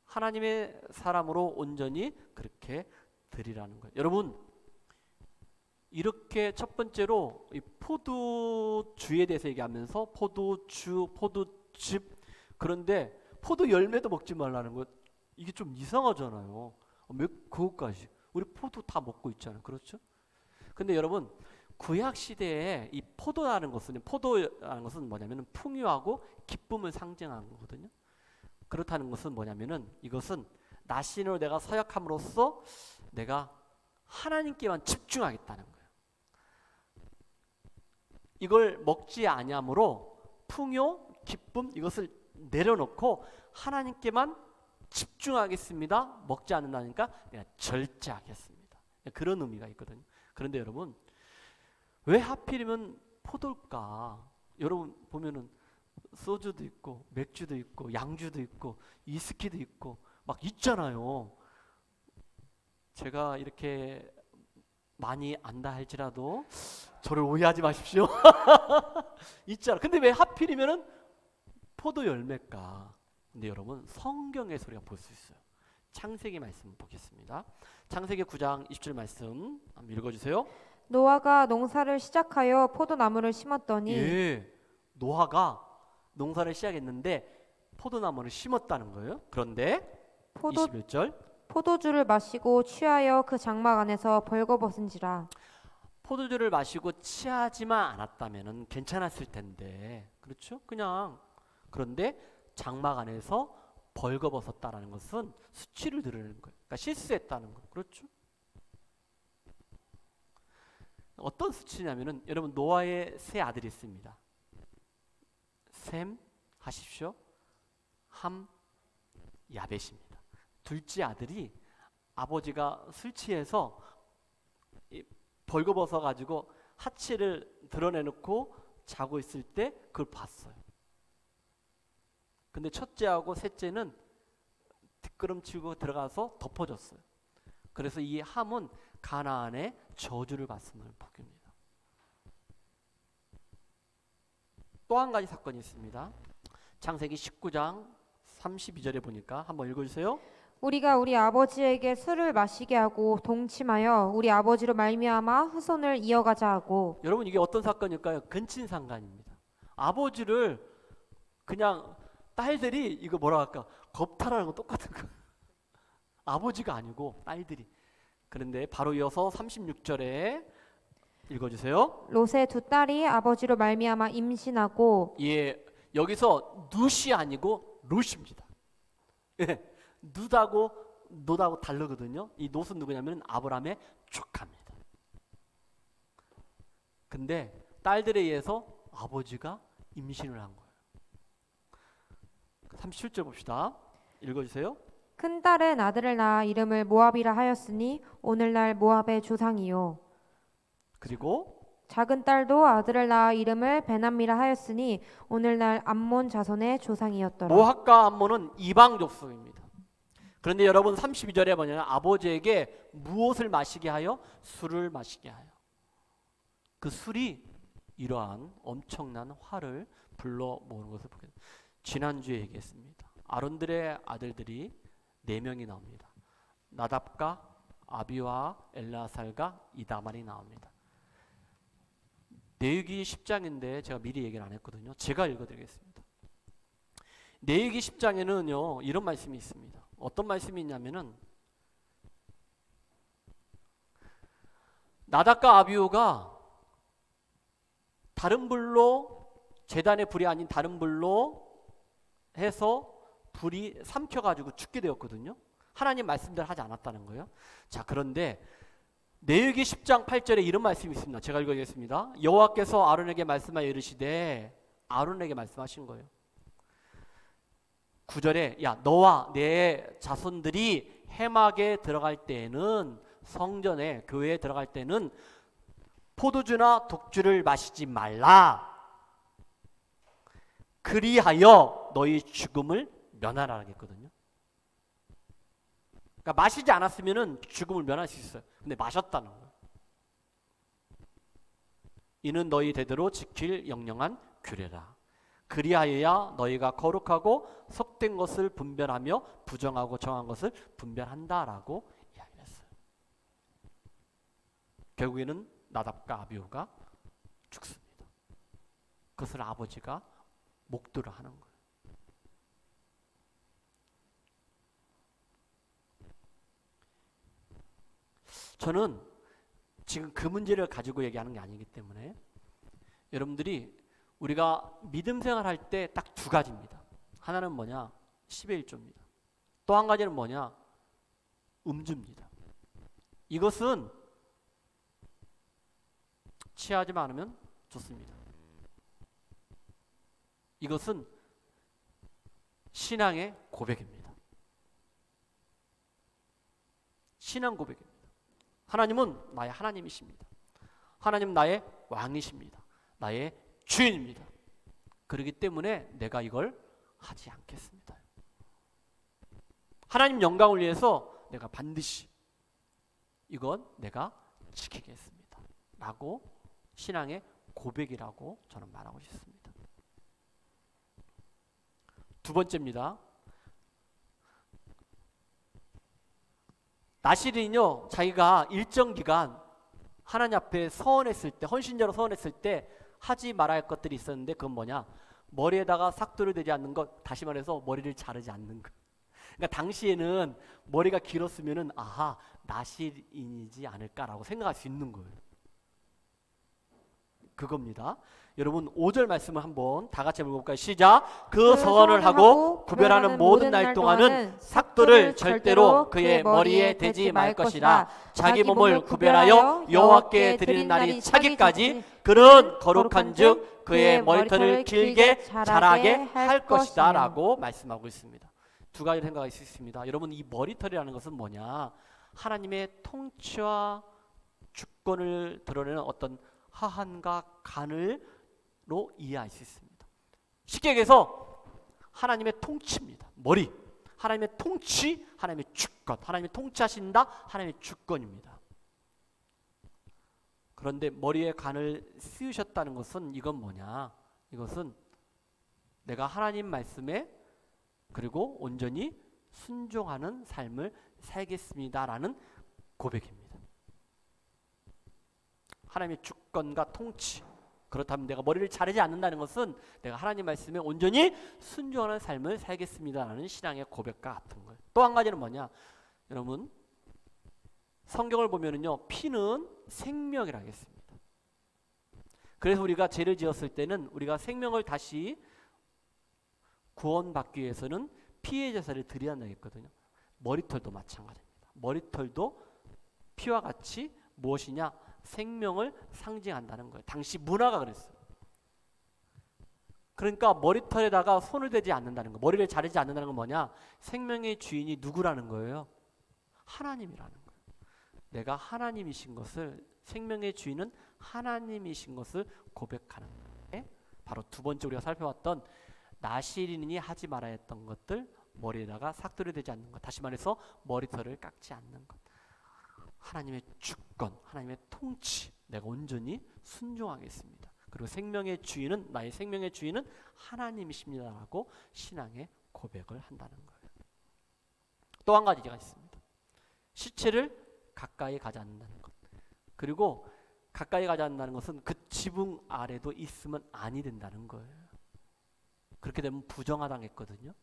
하나님의 사람으로 온전히 그렇게 드리라는 거예요. 여러분, 이렇게 첫 번째로 이 포도주에 대해서 얘기하면서 포도주, 포도즙, 그런데 포도 열매도 먹지 말라는 거, 이게 좀 이상하잖아요. 그것까지 우리 포도 다 먹고 있잖아요. 그렇죠? 근데 여러분, 구약 시대에 이 포도라는 것은 뭐냐면은 풍요하고 기쁨을 상징하는 거거든요. 그렇다는 것은 뭐냐면은, 이것은 나신으로 내가 서약함으로써 내가 하나님께만 집중하겠다는 거예요. 이걸 먹지 아니함으로 풍요, 기쁨, 이것을 내려놓고 하나님께만 집중하겠습니다. 먹지 않는다니까 내가 절제하겠습니다. 그런 의미가 있거든요. 그런데 여러분, 왜 하필이면 포도일까? 여러분 보면은 소주도 있고 맥주도 있고 양주도 있고 위스키도 있고 막 있잖아요. 제가 이렇게 많이 안다 할지라도 저를 오해하지 마십시오. 있잖아. 근데 왜 하필이면은 포도 열매일까? 근데 여러분, 성경에서 우리가 볼 수 있어요. 창세기 말씀 보겠습니다. 창세기 9장 20절 말씀 한번 읽어주세요. 노아가 농사를 시작하여 포도나무를 심었더니. 예, 노아가 농사를 시작했는데 포도나무를 심었다는 거예요. 그런데 21절, 포도주를 마시고 취하여 그 장막 안에서 벌거벗은지라. 포도주를 마시고 취하지만 않았다면 괜찮았을 텐데, 그렇죠? 그냥. 그런데 장막 안에서 벌거벗었다라는 것은 수치를 드러내는 거예요. 그러니까 실수했다는 거. 그렇죠? 어떤 수치냐면은, 여러분, 노아의 세 아들이 있습니다. 셈, 하십시오. 함, 야벳입니다. 둘째 아들이 아버지가 술 취해서 벌거벗어 가지고 하체를 드러내놓고 자고 있을 때 그걸 봤어요. 근데 첫째하고 셋째는 뒷걸음치고 들어가서 덮어졌어요. 그래서 이 함은 가나안의 저주를 받음을 복입니다. 또 한 가지 사건이 있습니다. 창세기 19장 32절에 보니까 한번 읽어주세요. 우리가 우리 아버지에게 술을 마시게 하고 동침하여 우리 아버지로 말미암아 후손을 이어가자 하고. 여러분, 이게 어떤 사건일까요? 근친상간입니다. 아버지를 그냥 딸들이 이거 뭐라 할까? 겁탈하는 거 똑같은 거. 아버지가 아니고 딸들이. 그런데 바로 이어서 36절에 읽어주세요. 롯의 두 딸이 아버지로 말미암아 임신하고. 예, 여기서 룻이 아니고 롯입니다. 예, 놋하고 다르거든요. 이 놋은 누구냐면 아브라함의 조카입니다. 근데 딸들에 의해서 아버지가 임신을 한 거예요. 37절 봅시다. 읽어주세요. 큰 딸은 아들을 낳아 이름을 모압이라 하였으니 오늘날 모압의 조상이요. 그리고 작은 딸도 아들을 낳아 이름을 베남이라 하였으니 오늘날 암몬 자손의 조상이었더라. 모압과 암몬은 이방 족속입니다. 그런데 여러분 32절에 뭐냐면 아버지에게 무엇을 마시게 하여? 술을 마시게 하여. 그 술이 이러한 엄청난 화를 불러 모으는 것을 보게 됩니다. 지난주에 얘기했습니다. 아론들의 아들들이 4명이 나옵니다. 나답과 아비와 엘라살과 이다말이 나옵니다. 레위기 10장인데 제가 미리 얘기를 안 했거든요. 제가 읽어드리겠습니다. 레위기 10장에는요 이런 말씀이 있습니다. 어떤 말씀이 있냐면은 나답과 아비후가 다른 불로 제단의 불이 아닌 다른 불로 해서 불이 삼켜가지고 죽게 되었거든요. 하나님 말씀대로 하지 않았다는 거예요. 자, 그런데 레위기 10장 8절에 이런 말씀이 있습니다. 제가 읽어드리겠습니다. 여호와께서 아론에게 말씀하여 이르시되, 아론에게 말씀하신 거예요. 9절에 야 너와 내 자손들이 회막에 들어갈 때에는, 성전에 교회에 들어갈 때는 포도주나 독주를 마시지 말라. 그리하여 너희 죽음을 면하라 하겠거든요. 그러니까 마시지 않았으면 죽음을 면할 수 있어요. 근데 마셨다는 거예요. 이는 너희 대대로 지킬 영영한 규례라. 그리하여야 너희가 거룩하고 속된 것을 분별하며 부정하고 정한 것을 분별한다라고 이야기를 했어요. 결국에는 나답과 아비후가 죽습니다. 그것을 아버지가 목도를 하는 거예요. 저는 지금 그 문제를 가지고 얘기하는 게 아니기 때문에 여러분들이 우리가 믿음 생활할 때 딱 2가지입니다. 하나는 뭐냐? 10의 1조입니다. 또 한 가지는 뭐냐? 음주입니다. 이것은 취하지 않으면 좋습니다. 이것은 신앙의 고백입니다. 신앙 고백입니다. 하나님은 나의 하나님이십니다. 하나님 나의 왕이십니다. 나의 주인입니다. 그렇기 때문에 내가 이걸 하지 않겠습니다. 하나님 영광을 위해서 내가 반드시 이건 내가 지키겠습니다. 라고 신앙의 고백이라고 저는 말하고 싶습니다. 2번째입니다. 나실인요 자기가 일정 기간 하나님 앞에 서원했을 때, 헌신자로 서원했을 때 하지 말아야 할 것들이 있었는데 그건 뭐냐? 머리에다가 삭도를 대지 않는 것, 다시 말해서 머리를 자르지 않는 것. 그러니까 당시에는 머리가 길었으면은 아하 나실인이지 않을까라고 생각할 수 있는 거예요. 그겁니다. 여러분 5절 말씀을 한번 다 같이 읽어볼까요? 시작. 그 서원을 하고 구별하는 모든 날 동안은 삭도를 절대로 그의 머리에 대지 말 것이라. 자기 몸을 구별하여 여호와께 드리는 날이 차기까지 그는 거룩한즉 그의 머리털을 길게 자라게 할 것이다 라고 말씀하고 있습니다. 2가지 생각할 수 있습니다. 여러분 이 머리털이라는 것은 뭐냐? 하나님의 통치와 주권을 드러내는 어떤 하한과 간을로 이해할 수 있습니다. 쉽게 얘기해서 하나님의 통치입니다. 머리, 하나님의 통치, 하나님의 주권, 하나님이 통치하신다, 하나님의 주권입니다. 그런데 머리에 간을 씌우셨다는 것은 이건 뭐냐? 이것은 내가 하나님 말씀에 그리고 온전히 순종하는 삶을 살겠습니다라는 고백입니다. 하나님의 주권과 통치, 그렇다면 내가 머리를 자르지 않는다는 것은 내가 하나님 말씀에 온전히 순종하는 삶을 살겠습니다라는 신앙의 고백과 같은 거예요. 또 한 가지는 뭐냐? 여러분 성경을 보면은요 피는 생명이라고 했습니다. 그래서 우리가 죄를 지었을 때는 우리가 생명을 다시 구원받기 위해서는 피의 제사를 드려야 한다고 했거든요. 머리털도 마찬가지입니다. 머리털도 피와 같이 무엇이냐? 생명을 상징한다는 거예요. 당시 문화가 그랬어요. 그러니까 머리털에다가 손을 대지 않는다는 거, 머리를 자르지 않는다는 건 뭐냐? 생명의 주인이 누구라는 거예요? 하나님이라는 거예요. 내가 하나님이신 것을, 생명의 주인은 하나님이신 것을 고백하는 거예요. 바로 두 번째 우리가 살펴봤던 나시린이 하지 말아야 했던 것들, 머리에다가 삭도를 대지 않는 것, 다시 말해서 머리털을 깎지 않는 것, 하나님의 주권, 하나님의 통치, 내가 온전히 순종하겠습니다. 그리고 생명의 주인은, 나의 생명의 주인은 하나님이십니다라고 신앙의 고백을 한다는 거예요. 또 한 가지가 있습니다. 시체를 가까이 가지 않는다는 것. 그리고 가까이 가지 않는다는 것은 그 지붕 아래도 있으면 아니 된다는 거예요. 그렇게 되면 부정하당했거든요.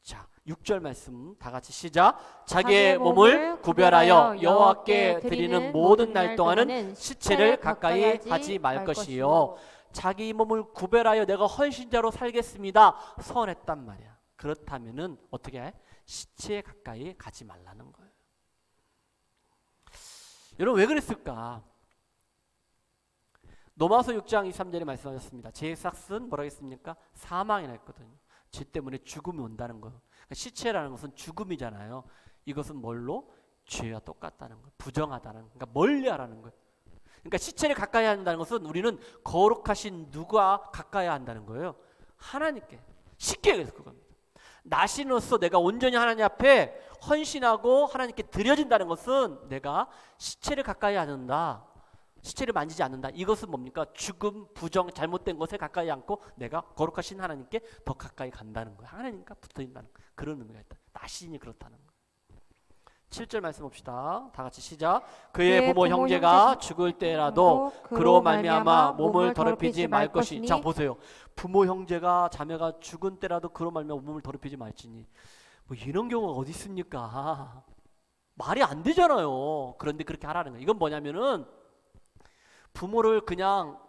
자, 6절 말씀 다 같이 시작. 자기의 몸을 구별하여 여호와께 드리는 모든 날 동안은 시체를 가까이 하지 말 것이요. 자기 몸을 구별하여 내가 헌신자로 살겠습니다. 선했단 말이야. 그렇다면은 어떻게 해? 시체에 가까이 가지 말라는 거예요. 여러분 왜 그랬을까? 로마서 6장 23절에 말씀하셨습니다. 죄의 삭은 뭐라고 했습니까? 사망이라 했거든요. 죄 때문에 죽음이 온다는 거예요. 그러니까 시체라는 것은 죽음이잖아요. 이것은 뭘로? 죄와 똑같다는 거예요. 부정하다는 거예요. 그러니까 멀리하라는 거예요. 그러니까 시체를 가까이 한다는 것은 우리는 거룩하신 누가 가까이 한다는 거예요? 하나님께. 쉽게 얘기해서 그겁니다. 나신으로서 내가 온전히 하나님 앞에 헌신하고 하나님께 드려진다는 것은 내가 시체를 가까이 않는다. 시체를 만지지 않는다. 이것은 뭡니까? 죽음, 부정, 잘못된 것에 가까이 않고 내가 거룩하신 하나님께 더 가까이 간다는 거예요. 하나님과 붙어있다는 그런 의미가 있다. 나신이 그렇다는 거예요. 7절 말씀 봅시다. 다 같이 시작. 그의 부모 형제가 죽을 때라도 그로 말미암아 몸을 더럽히지 말 것이니. 자 보세요. 부모 형제가 자매가 죽은 때라도 그로 말미암아 몸을 더럽히지 말지니. 뭐 이런 경우가 어디 있습니까? 말이 안 되잖아요. 그런데 그렇게 하라는 거예요. 이건 뭐냐면은 부모를 그냥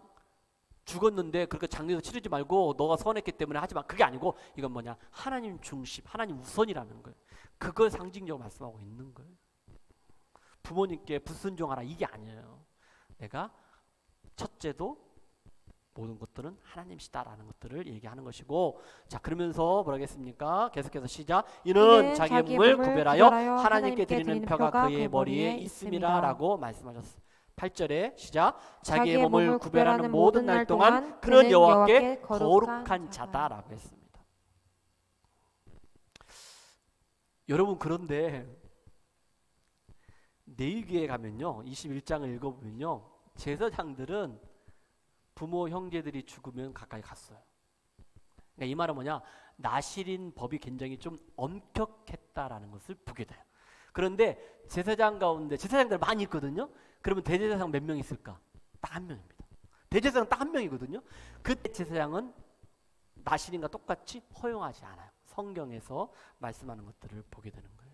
죽었는데 그렇게 장례도 치르지 말고 너가 선했기 때문에 하지 마. 그게 아니고 이건 뭐냐? 하나님 중심, 하나님 우선이라는 거예요. 그걸 상징적으로 말씀하고 있는 거예요. 부모님께 불순종하라 이게 아니에요. 내가 첫째도 모든 것들은 하나님이시다라는 것들을 얘기하는 것이고, 자 그러면서 뭐라 하겠습니까? 계속해서 시작. 이는 자기의 몸을 구별하여 하나님께 드리는 표가 그의 머리에 있음이라 라고 말씀하셨어요. 8절에 시작. 자기의 몸을 구별하는 모든 날 동안 그는 여호와께 거룩한 자다라고 했습니다. 여러분 그런데 레위기에 가면요 21장을 읽어보면요 제사장들은 부모 형제들이 죽으면 가까이 갔어요. 그러니까 이 말은 뭐냐? 나실인 법이 굉장히 좀 엄격했다라는 것을 보게 돼요. 그런데 제사장 가운데 제사장들 많이 있거든요. 그러면 대제사장 몇 명 있을까? 딱 한 명입니다. 대제사장 딱 한 명이거든요. 그때 제사장은 나실인과 똑같이 허용하지 않아요. 성경에서 말씀하는 것들을 보게 되는 거예요.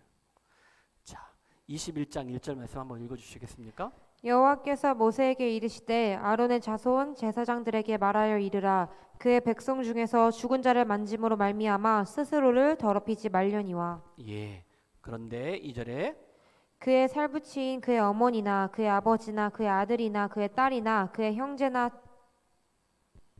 자, 21장 1절 말씀 한번 읽어주시겠습니까? 여호와께서 모세에게 이르시되 아론의 자손 제사장들에게 말하여 이르라. 그의 백성 중에서 죽은 자를 만짐으로 말미암아 스스로를 더럽히지 말려니와. 예. 그런데 2절에 그의 살부치인 그의 어머니나 그의 아버지나 그의 아들이나 그의 딸이나 그의 형제나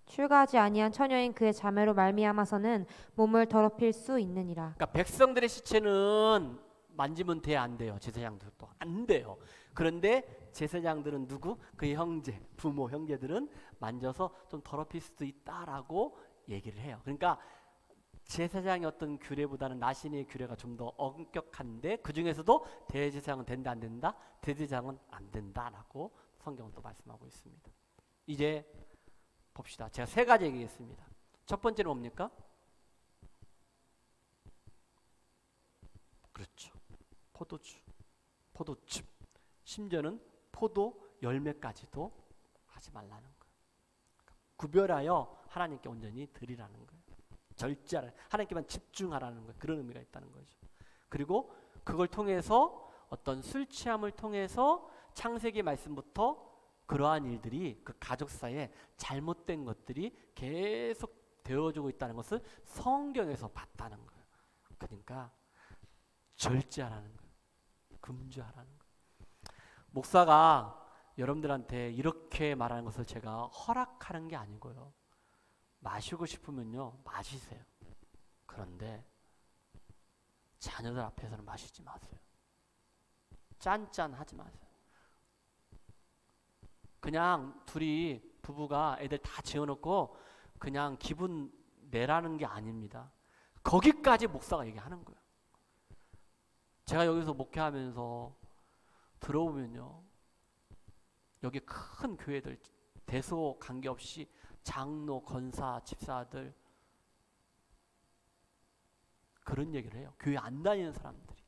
출가하지 아니한 처녀인 그의 자매로 말미암아서는 몸을 더럽힐 수 있느니라. 그러니까 백성들의 시체는 만지면 돼, 안 돼요? 제사장들도 안 돼요. 그런데 제사장들은 누구? 그의 형제, 부모 형제들은 만져서 좀 더럽힐 수도 있다라고 얘기를 해요. 그러니까 제사장의 어떤 규례보다는 나신의 규례가 좀 더 엄격한데 그 중에서도 대제사장은 된다 안 된다? 대제사장은 안 된다라고 성경은 또 말씀하고 있습니다. 이제 봅시다. 제가 세 가지 얘기했습니다. 첫 번째는 뭡니까? 그렇죠. 포도주, 포도즙, 심지어는 포도 열매까지도 하지 말라는 거예요. 구별하여 하나님께 온전히 드리라는 거예요. 절제하라, 하나님께만 집중하라는 거예요. 그런 의미가 있다는 거죠. 그리고 그걸 통해서 어떤 술 취함을 통해서 창세기 말씀부터 그러한 일들이 그 가족 사이에 잘못된 것들이 계속 되어지고 있다는 것을 성경에서 봤다는 거예요. 그러니까 절제하라는 거예요. 금주하라는 거예요. 목사가 여러분들한테 이렇게 말하는 것을 제가 허락하는 게 아니고요. 마시고 싶으면요, 마시세요. 그런데 자녀들 앞에서는 마시지 마세요. 짠짠하지 마세요. 그냥 둘이 부부가 애들 다 재워놓고 그냥 기분 내라는 게 아닙니다. 거기까지 목사가 얘기하는 거예요. 제가 여기서 목회하면서 들어보면요, 여기 큰 교회들 대소 관계없이 장로, 권사, 집사들 그런 얘기를 해요. 교회 안 다니는 사람들이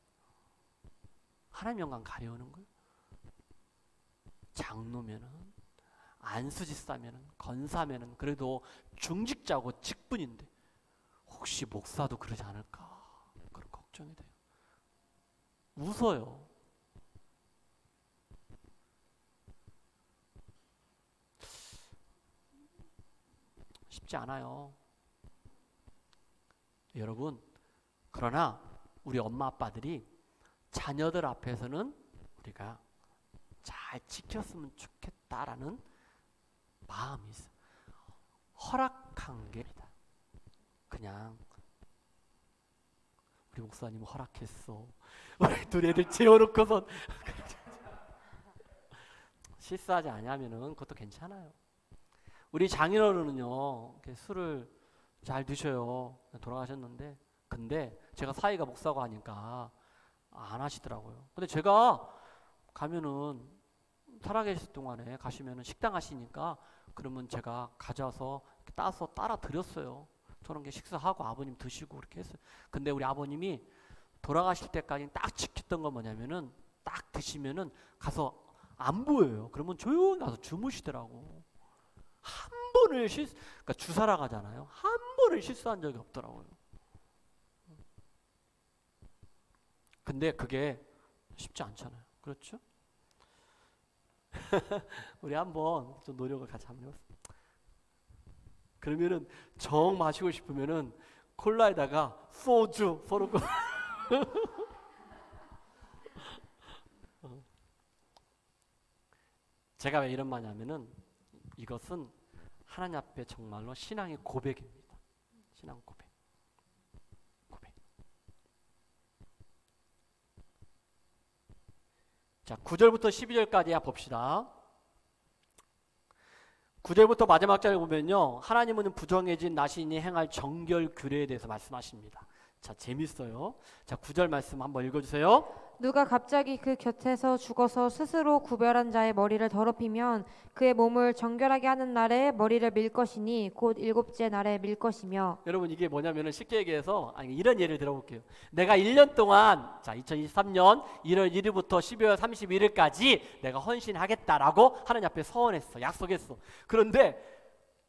하나님 영광 가려우는 거예요. 장로면은, 안수집사면은, 권사면은 그래도 중직자고 직분인데 혹시 목사도 그러지 않을까 그런 걱정이 돼요. 웃어요. 쉽지 않아요. 여러분, 그러나 우리 엄마 아빠들이 자녀들 앞에서는 우리가 잘 지켰으면 좋겠다라는 마음이 있어요. 허락한 게입니다. 그냥 우리 목사님 허락했어. 우리 둘 애들 재워놓고선 실수하지 않으면은 그것도 괜찮아요. 우리 장인어른은요, 술을 잘 드셔요. 돌아가셨는데, 근데 제가 사이가 목사고 하니까 안 하시더라고요. 근데 제가 가면은 살아계실 동안에 가시면은 식당 하시니까 그러면 제가 가져와서 따서 따라 드렸어요. 저런 게 식사하고 아버님 드시고 그렇게 했어요. 근데 우리 아버님이 돌아가실 때까지 딱 지켰던 건 뭐냐면은 딱 드시면은 가서 안 보여요. 그러면 조용히 가서 주무시더라고. 한 번을 그러니까 주사라 가잖아요. 한 번을 실수한 적이 없더라고요. 근데 그게 쉽지 않잖아요. 그렇죠? 우리 한번 좀 노력을 같이 한번 해보세요. 그러면은 정 마시고 싶으면은 콜라에다가 소주 서로 제가 왜 이런 말 하냐면은 이것은 하나님 앞에 정말로 신앙의 고백입니다. 신앙 고백. 자, 9절부터 12절까지 봅시다. 9절부터 마지막 절에 보면요, 하나님은 부정해진 나신이 행할 정결 규례에 대해서 말씀하십니다. 자, 재밌어요. 자, 9절 말씀 한번 읽어주세요. 누가 갑자기 그 곁에서 죽어서 스스로 구별한 자의 머리를 더럽히면 그의 몸을 정결하게 하는 날에 머리를 밀 것이니 곧 일곱째 날에 밀 것이며. 여러분, 이게 뭐냐면은 쉽게 얘기해서 이런 예를 들어볼게요. 내가 1년 동안, 자, 2023년 1월 1일부터 12월 31일까지 내가 헌신하겠다라고 하나님 앞에 서원했어. 약속했어. 그런데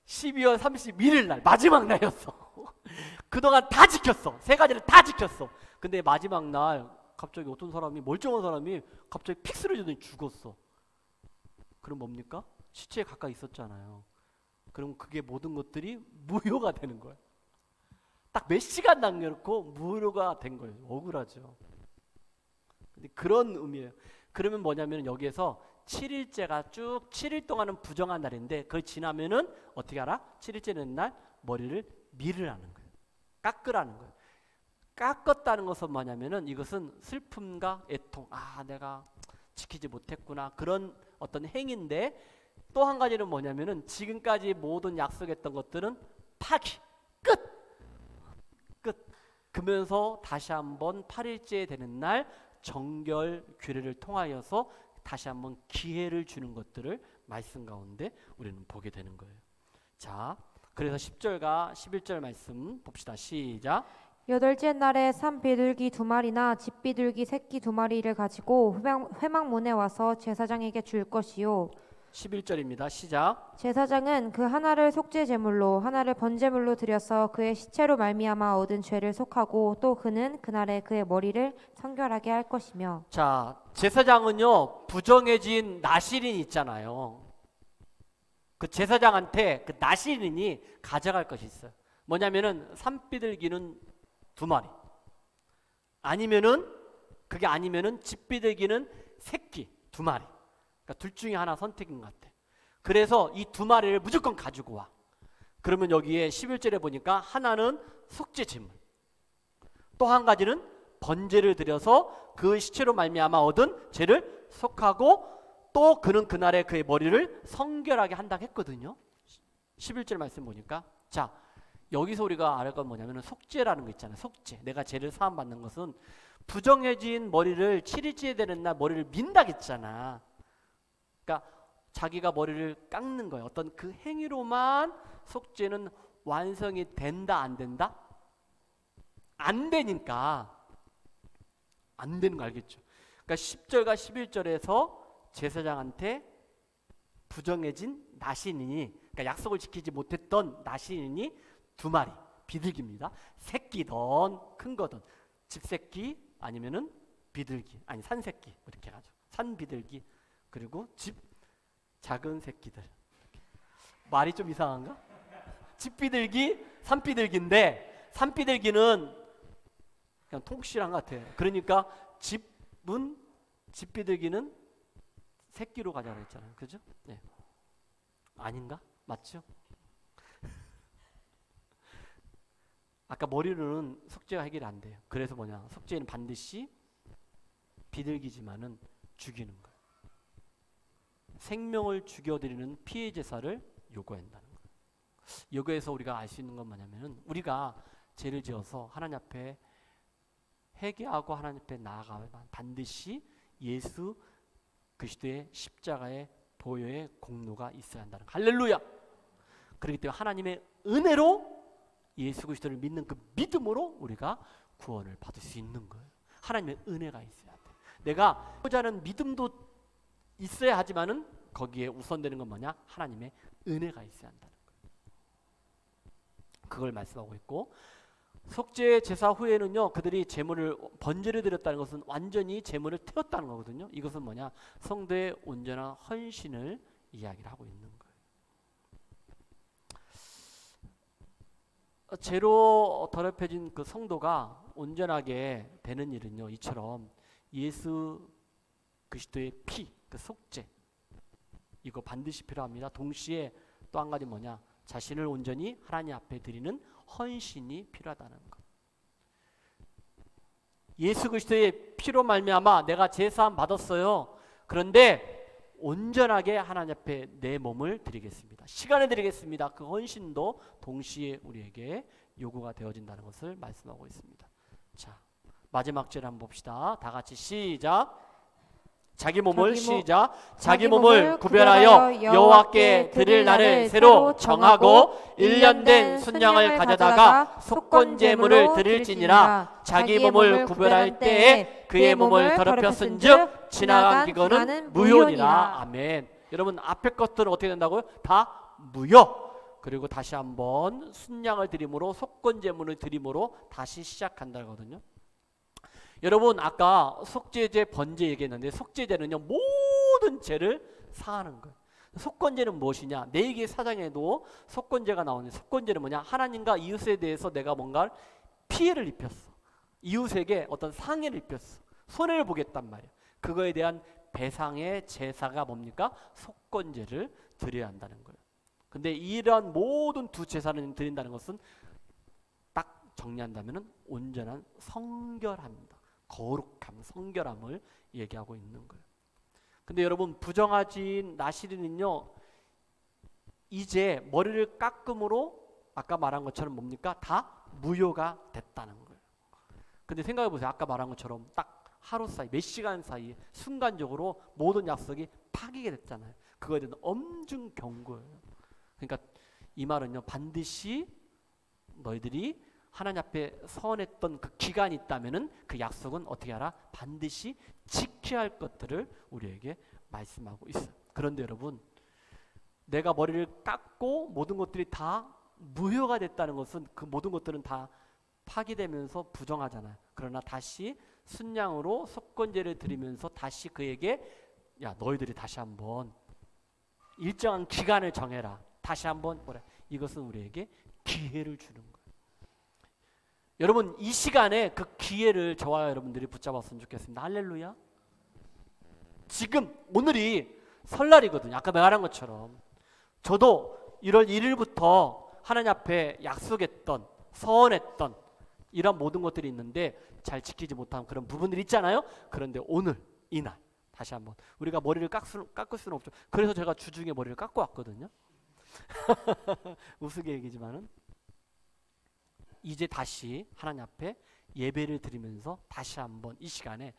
12월 31일 날 마지막 날이었어. 그동안 다 지켰어. 세 가지를 다 지켰어. 근데 마지막 날 갑자기 어떤 사람이, 멀쩡한 사람이 갑자기 픽 쓰러지더니 죽었어. 그럼 뭡니까? 시체에 가까이 있었잖아요. 그럼 그게 모든 것들이 무효가 되는 거예요. 딱 몇 시간 남겨놓고 무효가 된 거예요. 억울하죠. 근데 그런 의미예요. 그러면 뭐냐면 여기에서 7일째가 쭉 7일 동안은 부정한 날인데 그걸 지나면은 어떻게 알아? 7일째는 날 머리를 밀으라는 거예요. 깎으라는 거예요. 깎았다는 것은 뭐냐면은 이것은 슬픔과 애통, 내가 지키지 못했구나, 그런 어떤 행인데, 또 한 가지는 뭐냐면은 지금까지 모든 약속했던 것들은 파기, 끝. 그러면서 다시 한번 8일째 되는 날 정결 규례를 통하여서 다시 한번 기회를 주는 것들을 말씀 가운데 우리는 보게 되는 거예요. 자, 그래서 10절과 11절 말씀 봅시다. 시작. 여덟째 날에 산 비둘기 2마리나 집비둘기 새끼 2마리를 가지고 회막문에 와서 제사장에게 줄 것이요. 11절입니다. 시작. 제사장은 그 하나를 속죄 제물로 하나를 번제물로 드려서 그의 시체로 말미암아 얻은 죄를 속하고 또 그는 그날에 그의 머리를 성결하게 할 것이며. 자, 제사장은요, 부정해진 나실인 있잖아요. 그 제사장한테 그 나실인이 가져갈 것이 있어요. 뭐냐면은 산비둘기는 2마리, 아니면은 그게 아니면은 집비둘기는 새끼 2마리. 그러니까 둘 중에 하나 선택인 것 같아. 그래서 이 2마리를 무조건 가지고 와. 그러면 여기에 11절에 보니까 하나는 속죄 제물, 또 한 가지는 번제를 드려서 그 시체로 말미암아 얻은 죄를 속하고, 또 그는 그날에 그의 머리를 성결하게 한다 했거든요. 11절 말씀 보니까, 자, 여기서 우리가 알 건 뭐냐면 속죄라는 거 있잖아요. 속죄. 내가 죄를 사함 받는 것은 부정해진 머리를 7일째에 되는 날 머리를 민다 했잖아. 그러니까 자기가 머리를 깎는 거예요. 어떤 그 행위로만 속죄는 완성이 된다, 안 된다? 안 되니까. 안 되는 거 알겠죠? 그러니까 10절과 11절에서 제사장한테 부정해진 나신이니, 그러니까 약속을 지키지 못했던 나신이니 2마리 비둘기입니다. 새끼든 큰 거든, 집새끼 아니면은 비둘기, 아니 산새끼 이렇게 해가지고 산비둘기, 그리고 집 작은 새끼들. 말이 좀 이상한가? 집비둘기, 산비둘기인데 산비둘기는 그냥 통실한 것 같아요. 그러니까 집비둘기는 새끼로 가자고 했잖아요. 그죠? 네. 아닌가? 맞죠? 아까 머리로는 속죄가 해결이 안 돼요. 그래서 뭐냐? 속죄는 반드시 비둘기지만은 죽이는 거예요. 생명을 죽여드리는 피해 제사를 요구한다는 거예요. 여기에서 우리가 알 수 있는 건 뭐냐면은, 우리가 죄를 지어서 하나님 앞에 회개하고 하나님 앞에 나아가면 반드시 예수 그리스도의 십자가의 보혈의 공로가 있어야 한다는 거. 할렐루야. 그렇기 때문에 하나님의 은혜로 예수 그리스도를 믿는 그 믿음으로 우리가 구원을 받을 수 있는 거예요. 하나님의 은혜가 있어야 돼. 내가 하고자는 믿음도 있어야 하지만은 거기에 우선되는 건 뭐냐? 하나님의 은혜가 있어야 한다는 거예요. 그걸 말씀하고 있고, 속죄 제사 후에는요, 그들이 제물을 번제를 드렸다는 것은 완전히 제물을 태웠다는 거거든요. 이것은 뭐냐? 성도의 온전한 헌신을 이야기를 하고 있는 거예요. 죄로 더럽혀진 그 성도가 온전하게 되는 일은요, 이처럼 예수 그리스도의 피, 그 속죄, 이거 반드시 필요합니다. 동시에 또 한 가지 뭐냐? 자신을 온전히 하나님 앞에 드리는 헌신이 필요하다는 것. 예수 그리스도의 피로 말미암아 내가 제사함 받았어요. 그런데 온전하게 하나님 앞에 내 몸을 드리겠습니다. 시간을 드리겠습니다. 그 헌신도 동시에 우리에게 요구가 되어진다는 것을 말씀하고 있습니다. 자, 마지막 절 한번 봅시다. 다 같이 시작. 자기 몸을 시작. 자기 몸을 구별하여 여호와께 드릴 날을 새로 정하고 1년 된 순양을 가져다가 속건 제물을 드릴지니라. 자기 몸을 구별할 때에 그의 몸을 더럽혔은즉 지나간 기근은 무효니라. 아멘. 여러분, 앞에 것들은 어떻게 된다고요? 다 무효. 그리고 다시 한번 순양을 드림으로, 속건 제물을 드림으로 다시 시작한다거든요. 여러분, 아까 속죄제, 번제 얘기했는데, 속죄제는요 모든 죄를 사하는 거예요. 속건제는 무엇이냐? 내기 사장에도 속건제가 나오는데, 속건제는 뭐냐? 하나님과 이웃에 대해서 내가 뭔가 피해를 입혔어. 이웃에게 어떤 상해를 입혔어. 손해를 보겠단 말이야. 그거에 대한 배상의 제사가 뭡니까? 속건제를 드려야 한다는 거예요. 근데 이러한 모든 두 제사를 드린다는 것은 딱 정리한다면 온전한 성결합니다. 거룩함, 성결함을 얘기하고 있는 거예요. 근데 여러분, 부정하진 나시린은요, 이제 머리를 깎음으로 아까 말한 것처럼 뭡니까? 다 무효가 됐다는 거예요. 근데 생각해 보세요. 아까 말한 것처럼 딱 하루 사이, 몇 시간 사이 순간적으로 모든 약속이 파기게 됐잖아요. 그거에 대한 엄중 경고예요. 그러니까 이 말은요, 반드시 너희들이 하나님 앞에 서원했던 그 기간이 있다면은 그 약속은 어떻게 하라? 반드시 지켜야 할 것들을 우리에게 말씀하고 있어요. 그런데 여러분, 내가 머리를 깎고 모든 것들이 다 무효가 됐다는 것은 그 모든 것들은 다 파기되면서 부정하잖아요. 그러나 다시 순양으로 속건제를 드리면서 다시 그에게, 야, 너희들이 다시 한번 일정한 기간을 정해라. 다시 한번 뭐라? 이것은 우리에게 기회를 주는 거예요. 여러분 이 시간에 그 기회를 저와 여러분들이 붙잡았으면 좋겠습니다. 할렐루야. 지금 오늘이 설날이거든요. 아까 말한 것처럼 저도 1월 1일부터 하나님 앞에 약속했던, 서원했던 이런 모든 것들이 있는데 잘 지키지 못한 그런 부분들이 있잖아요. 그런데 오늘 이날 다시 한번 우리가 머리를 깎을 수는 없죠. 그래서 제가 주중에 머리를 깎고 왔거든요. 우스개 얘기지만은 이제 다시 하나님 앞에 예배를 드리면서 다시 한번 이 시간에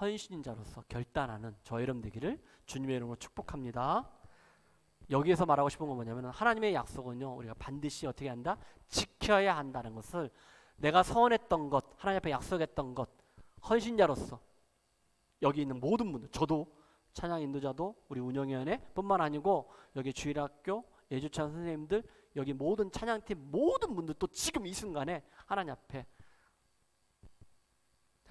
헌신자로서 결단하는 저 여러분 되기를 주님의 이름으로 축복합니다. 여기에서 말하고 싶은 건 뭐냐면 하나님의 약속은요 우리가 반드시 어떻게 한다? 지켜야 한다는 것을, 내가 서원했던 것, 하나님 앞에 약속했던 것, 헌신자로서 여기 있는 모든 분들, 저도 찬양 인도자도 우리 운영위원회 뿐만 아니고 여기 주일학교 예주찬 선생님들, 여기 모든 찬양팀 모든 분들 또 지금 이 순간에 하나님 앞에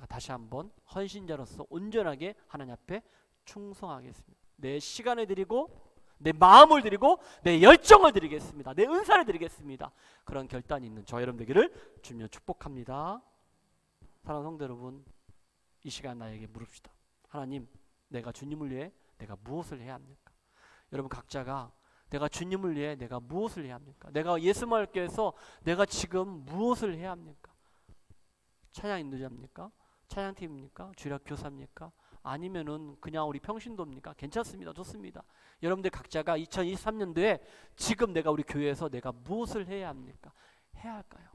다시 한번 헌신자로서 온전하게 하나님 앞에 충성하겠습니다. 내 시간을 드리고 내 마음을 드리고 내 열정을 드리겠습니다. 내 은사를 드리겠습니다. 그런 결단이 있는 저 여러분 되기를 주님 축복합니다. 사랑하는 성도 여러분, 이 시간 나에게 물읍시다. 하나님, 내가 주님을 위해 내가 무엇을 해야 합니까? 여러분 각자가 내가 주님을 위해 내가 무엇을 해야 합니까? 내가 예수마을교회에서 내가 지금 무엇을 해야 합니까? 찬양 인도자입니까? 찬양팀입니까? 주일학 교사입니까? 아니면은 그냥 우리 평신도입니까? 괜찮습니다. 좋습니다. 여러분들 각자가 2023년도에 지금 내가 우리 교회에서 내가 무엇을 해야 합니까? 해야 할까요?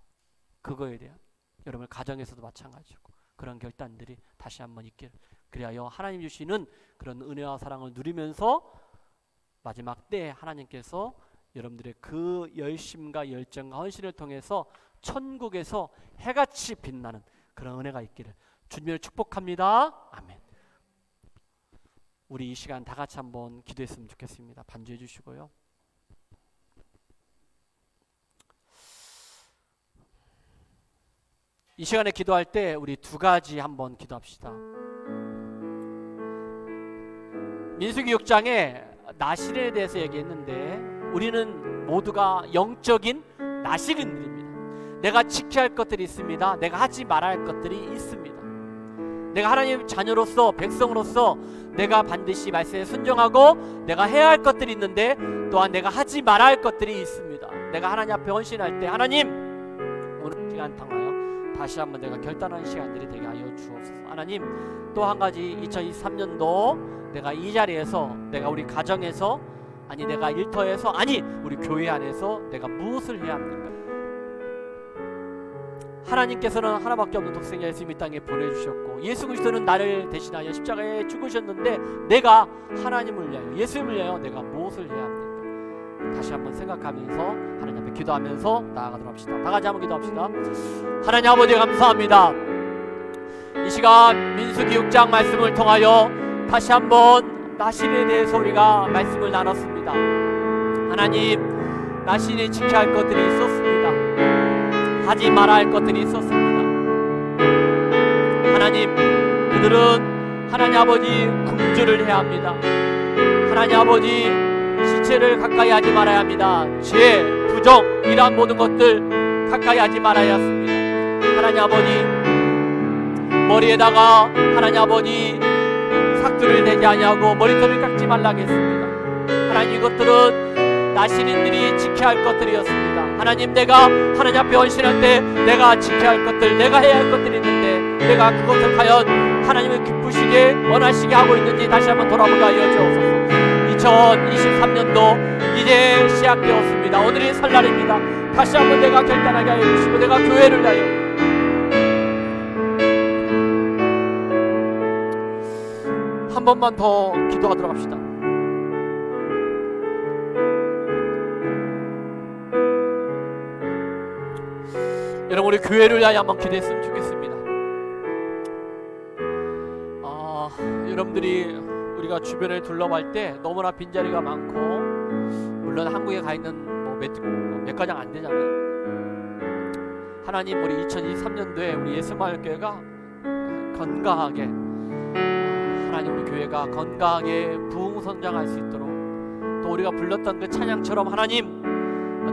그거에 대한 여러분 가정에서도 마찬가지고 그런 결단들이 다시 한번 있기를, 그리하여 하나님 주시는 그런 은혜와 사랑을 누리면서 마지막 때에 하나님께서 여러분들의 그 열심과 열정과 헌신을 통해서 천국에서 해같이 빛나는 그런 은혜가 있기를 주님을 축복합니다. 아멘. 우리 이 시간 다 같이 한번 기도했으면 좋겠습니다. 반주해 주시고요. 이 시간에 기도할 때 우리 두 가지 한번 기도합시다. 민수기 6장에 나실에 대해서 얘기했는데 우리는 모두가 영적인 나실인들입니다. 내가 지켜야 할 것들이 있습니다. 내가 하지 말아야 할 것들이 있습니다. 내가 하나님 자녀로서 백성으로서 내가 반드시 말씀에 순종하고 내가 해야 할 것들이 있는데 또한 내가 하지 말아야 할 것들이 있습니다. 내가 하나님 앞에 헌신할 때 하나님 오늘 시간 통하여 다시 한번 내가 결단하는 시간들이 되게 하여 주옵소서. 하나님 또 한 가지 2023년도 내가 이 자리에서 내가 우리 가정에서 아니 내가 일터에서 아니 우리 교회 안에서 내가 무엇을 해야 합니까? 하나님께서는 하나밖에 없는 독생자 예수님 이 땅에 보내주셨고 예수 그리스도는 나를 대신하여 십자가에 죽으셨는데 내가 하나님을 위하여 예수님을 위하여 내가 무엇을 해야 합니까? 다시 한번 생각하면서 하나님 앞에 기도하면서 나아가도록 합시다. 다 같이 한번 기도합시다. 하나님 아버지 감사합니다. 이 시간 민수기 6장 말씀을 통하여 다시 한번 나신에 대해서 우리가 말씀을 나눴습니다. 하나님, 나신이 지켜야 할 것들이 있었습니다. 하지 말아야 할 것들이 있었습니다. 하나님, 그들은 하나님 아버지 금주를 해야 합니다. 하나님 아버지 시체를 가까이 하지 말아야 합니다. 죄, 부정 이러한 모든 것들 가까이 하지 말아야 합니다. 하나님 아버지 머리에다가 하나님 아버지 삭두를 대지 아니하고 머리털을 깎지 말라고 했습니다. 하나님 이것들은 나신인들이 지켜야 할 것들이었습니다. 하나님 내가 하나님 앞에 헌신할 때 내가 지켜야 할 것들 내가 해야 할 것들이 있는데 내가 그것을 과연 하나님을 기쁘시게 원하시게 하고 있는지 다시 한번 돌아보게 하여 주옵소서. 2023년도 이제 시작되었습니다. 오늘이 설날입니다. 다시 한번 내가 결단하게 하여 주시고 내가 교회를 위하여 한 번만 더 기도하도록 합시다. 여러분 우리 교회를 위하여 한번 기도했으면 좋겠습니다. 여러분들이 우리가 주변을 둘러볼 때 너무나 빈자리가 많고 물론 한국에 가 있는 몇 가정 안 되잖아요. 하나님 우리 2023년도에 우리 예수마을교회가 건강하게 하나님 우리 교회가 건강하게 부흥성장할 수 있도록 또 우리가 불렀던 그 찬양처럼 하나님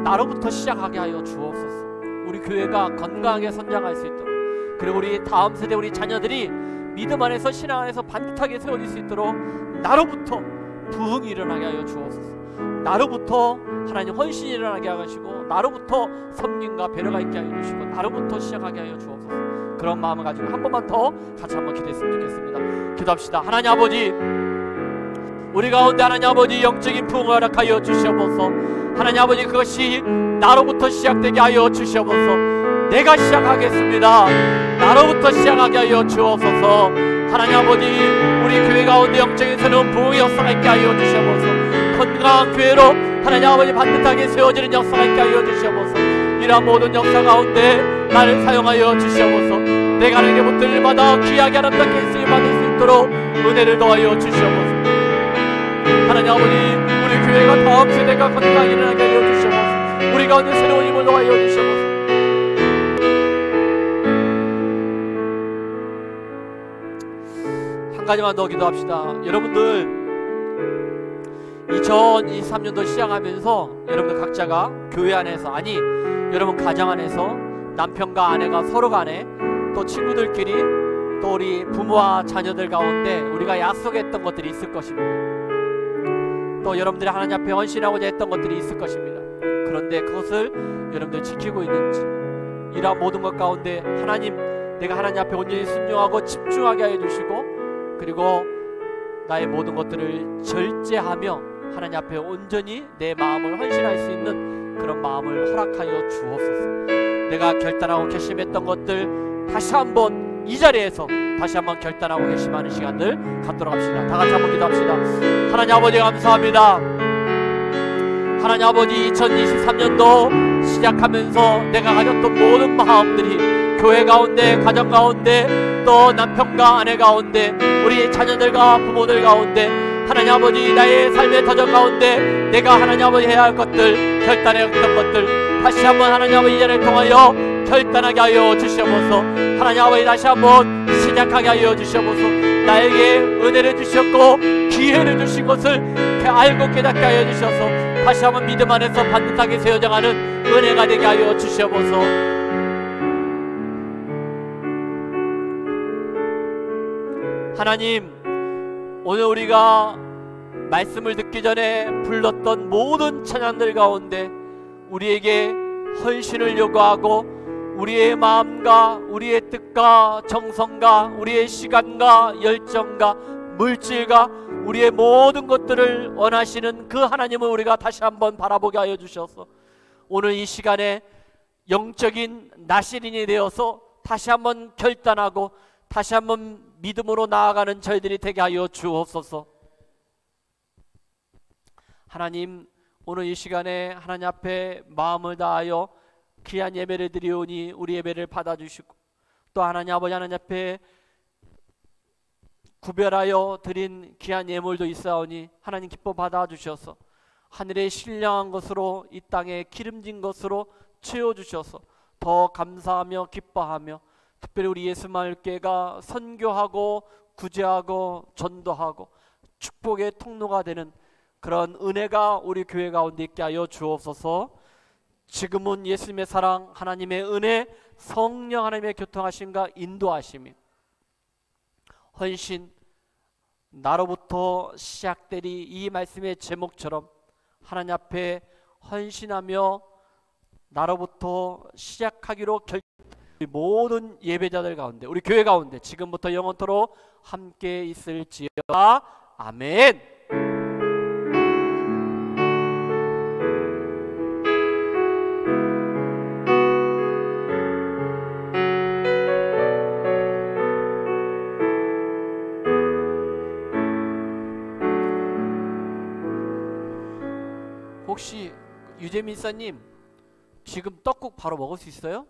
나로부터 시작하게 하여 주옵소서. 우리 교회가 건강하게 성장할 수 있도록, 그리고 우리 다음 세대 우리 자녀들이 믿음 안에서 신앙 안에서 반듯하게 세워질 수 있도록 나로부터 부흥이 일어나게 하여 주옵소서. 나로부터 하나님 헌신이 일어나게 하시고, 나로부터 섬김과 배려가 있게 하여 주시고, 나로부터 시작하게 하여 주옵소서. 그런 마음을 가지고 한 번만 더 같이 한번 기도했으면 좋겠습니다. 기도합시다. 하나님 아버지, 우리 가운데 하나님 아버지 영적인 부흥을 허락하여 주시옵소서. 하나님 아버지, 그것이 나로부터 시작되게 하여 주시옵소서. 내가 시작하겠습니다. 나로부터 시작하게 하여 주옵소서. 하나님 아버지, 우리 교회 가운데 영적인 새로운 부흥의 역사가 있게 하여 주시옵소서. 건강한 교회로 하나님 아버지 반듯하게 세워지는 역사가 있게 하여 주시옵소서. 이러한 모든 역사 가운데 나를 사용하여 주시옵소서. 내가 하는 게 못될 일마다 귀하게 아름답게 쓰임받을 수 있도록 은혜를 더하여 주시옵소서. 하나님 아버지, 우리 교회가 다음 세대가 건강하게 일어나게 하여 주시옵소서. 우리 가운데 새로운 힘을 더하여 주시옵소서. 한 가지만 더 기도합시다. 여러분들 2023년도 시작하면서 여러분들 각자가 교회 안에서, 아니 여러분 가정 안에서 남편과 아내가 서로 간에, 또 친구들끼리, 또 우리 부모와 자녀들 가운데 우리가 약속했던 것들이 있을 것입니다. 또 여러분들이 하나님 앞에 헌신하고자 했던 것들이 있을 것입니다. 그런데 그것을 여러분들 지키고 있는지, 이러한 모든 것 가운데 하나님, 내가 하나님 앞에 온전히 순종하고 집중하게 하여 주시고, 그리고 나의 모든 것들을 절제하며 하나님 앞에 온전히 내 마음을 헌신할 수 있는 그런 마음을 허락하여 주옵소서. 내가 결단하고 결심했던 것들 다시 한번 이 자리에서 다시 한번 결단하고 결심하는 시간들 갖도록 합시다. 다 같이 한번 기도합시다. 하나님 아버지 감사합니다. 하나님 아버지, 2023년도 시작하면서 내가 가졌던 모든 마음들이 교회 가운데, 가정 가운데, 또 남편과 아내 가운데, 우리 자녀들과 부모들 가운데, 하나님 아버지 나의 삶의 터전 가운데 내가 하나님 아버지 해야 할 것들, 결단했던 것들 다시 한번 하나님 아버지 이 자리를 통하여 결단하게 하여 주시옵소서. 하나님 아버지 다시 한번 시작하게 하여 주시옵소서. 나에게 은혜를 주셨고 기회를 주신 것을 알고 깨닫게 하여 주셔서 다시 한번 믿음 안에서 반듯하게 세워져가는 은혜가 되게 하여 주시옵소서. 하나님, 오늘 우리가 말씀을 듣기 전에 불렀던 모든 찬양들 가운데 우리에게 헌신을 요구하고 우리의 마음과 우리의 뜻과 정성과 우리의 시간과 열정과 물질과 우리의 모든 것들을 원하시는 그 하나님을 우리가 다시 한번 바라보게 하여 주셔서 오늘 이 시간에 영적인 나시린이 되어서 다시 한번 결단하고 다시 한번 믿음으로 나아가는 저희들이 되게 하여 주옵소서. 하나님, 오늘 이 시간에 하나님 앞에 마음을 다하여 귀한 예배를 드리오니 우리 예배를 받아주시고, 또 하나님 아버지 하나님 앞에 구별하여 드린 귀한 예물도 있사오니 하나님 기뻐 받아주셔서 하늘의 신령한 것으로 이 땅에 기름진 것으로 채워주셔서 더 감사하며 기뻐하며, 특별히 우리 예수마을교회가 선교하고 구제하고 전도하고 축복의 통로가 되는 그런 은혜가 우리 교회 가운데 있게 하여 주옵소서. 지금은 예수님의 사랑, 하나님의 은혜, 성령 하나님의 교통하심과 인도하심이 헌신, 나로부터 시작되리, 이 말씀의 제목처럼 하나님 앞에 헌신하며 나로부터 시작하기로 우리 모든 예배자들 가운데, 우리 교회 가운데 지금부터 영원토록 함께 있을지어다. 아멘. 혹시 유재민 사님 지금 떡국 바로 먹을 수 있어요?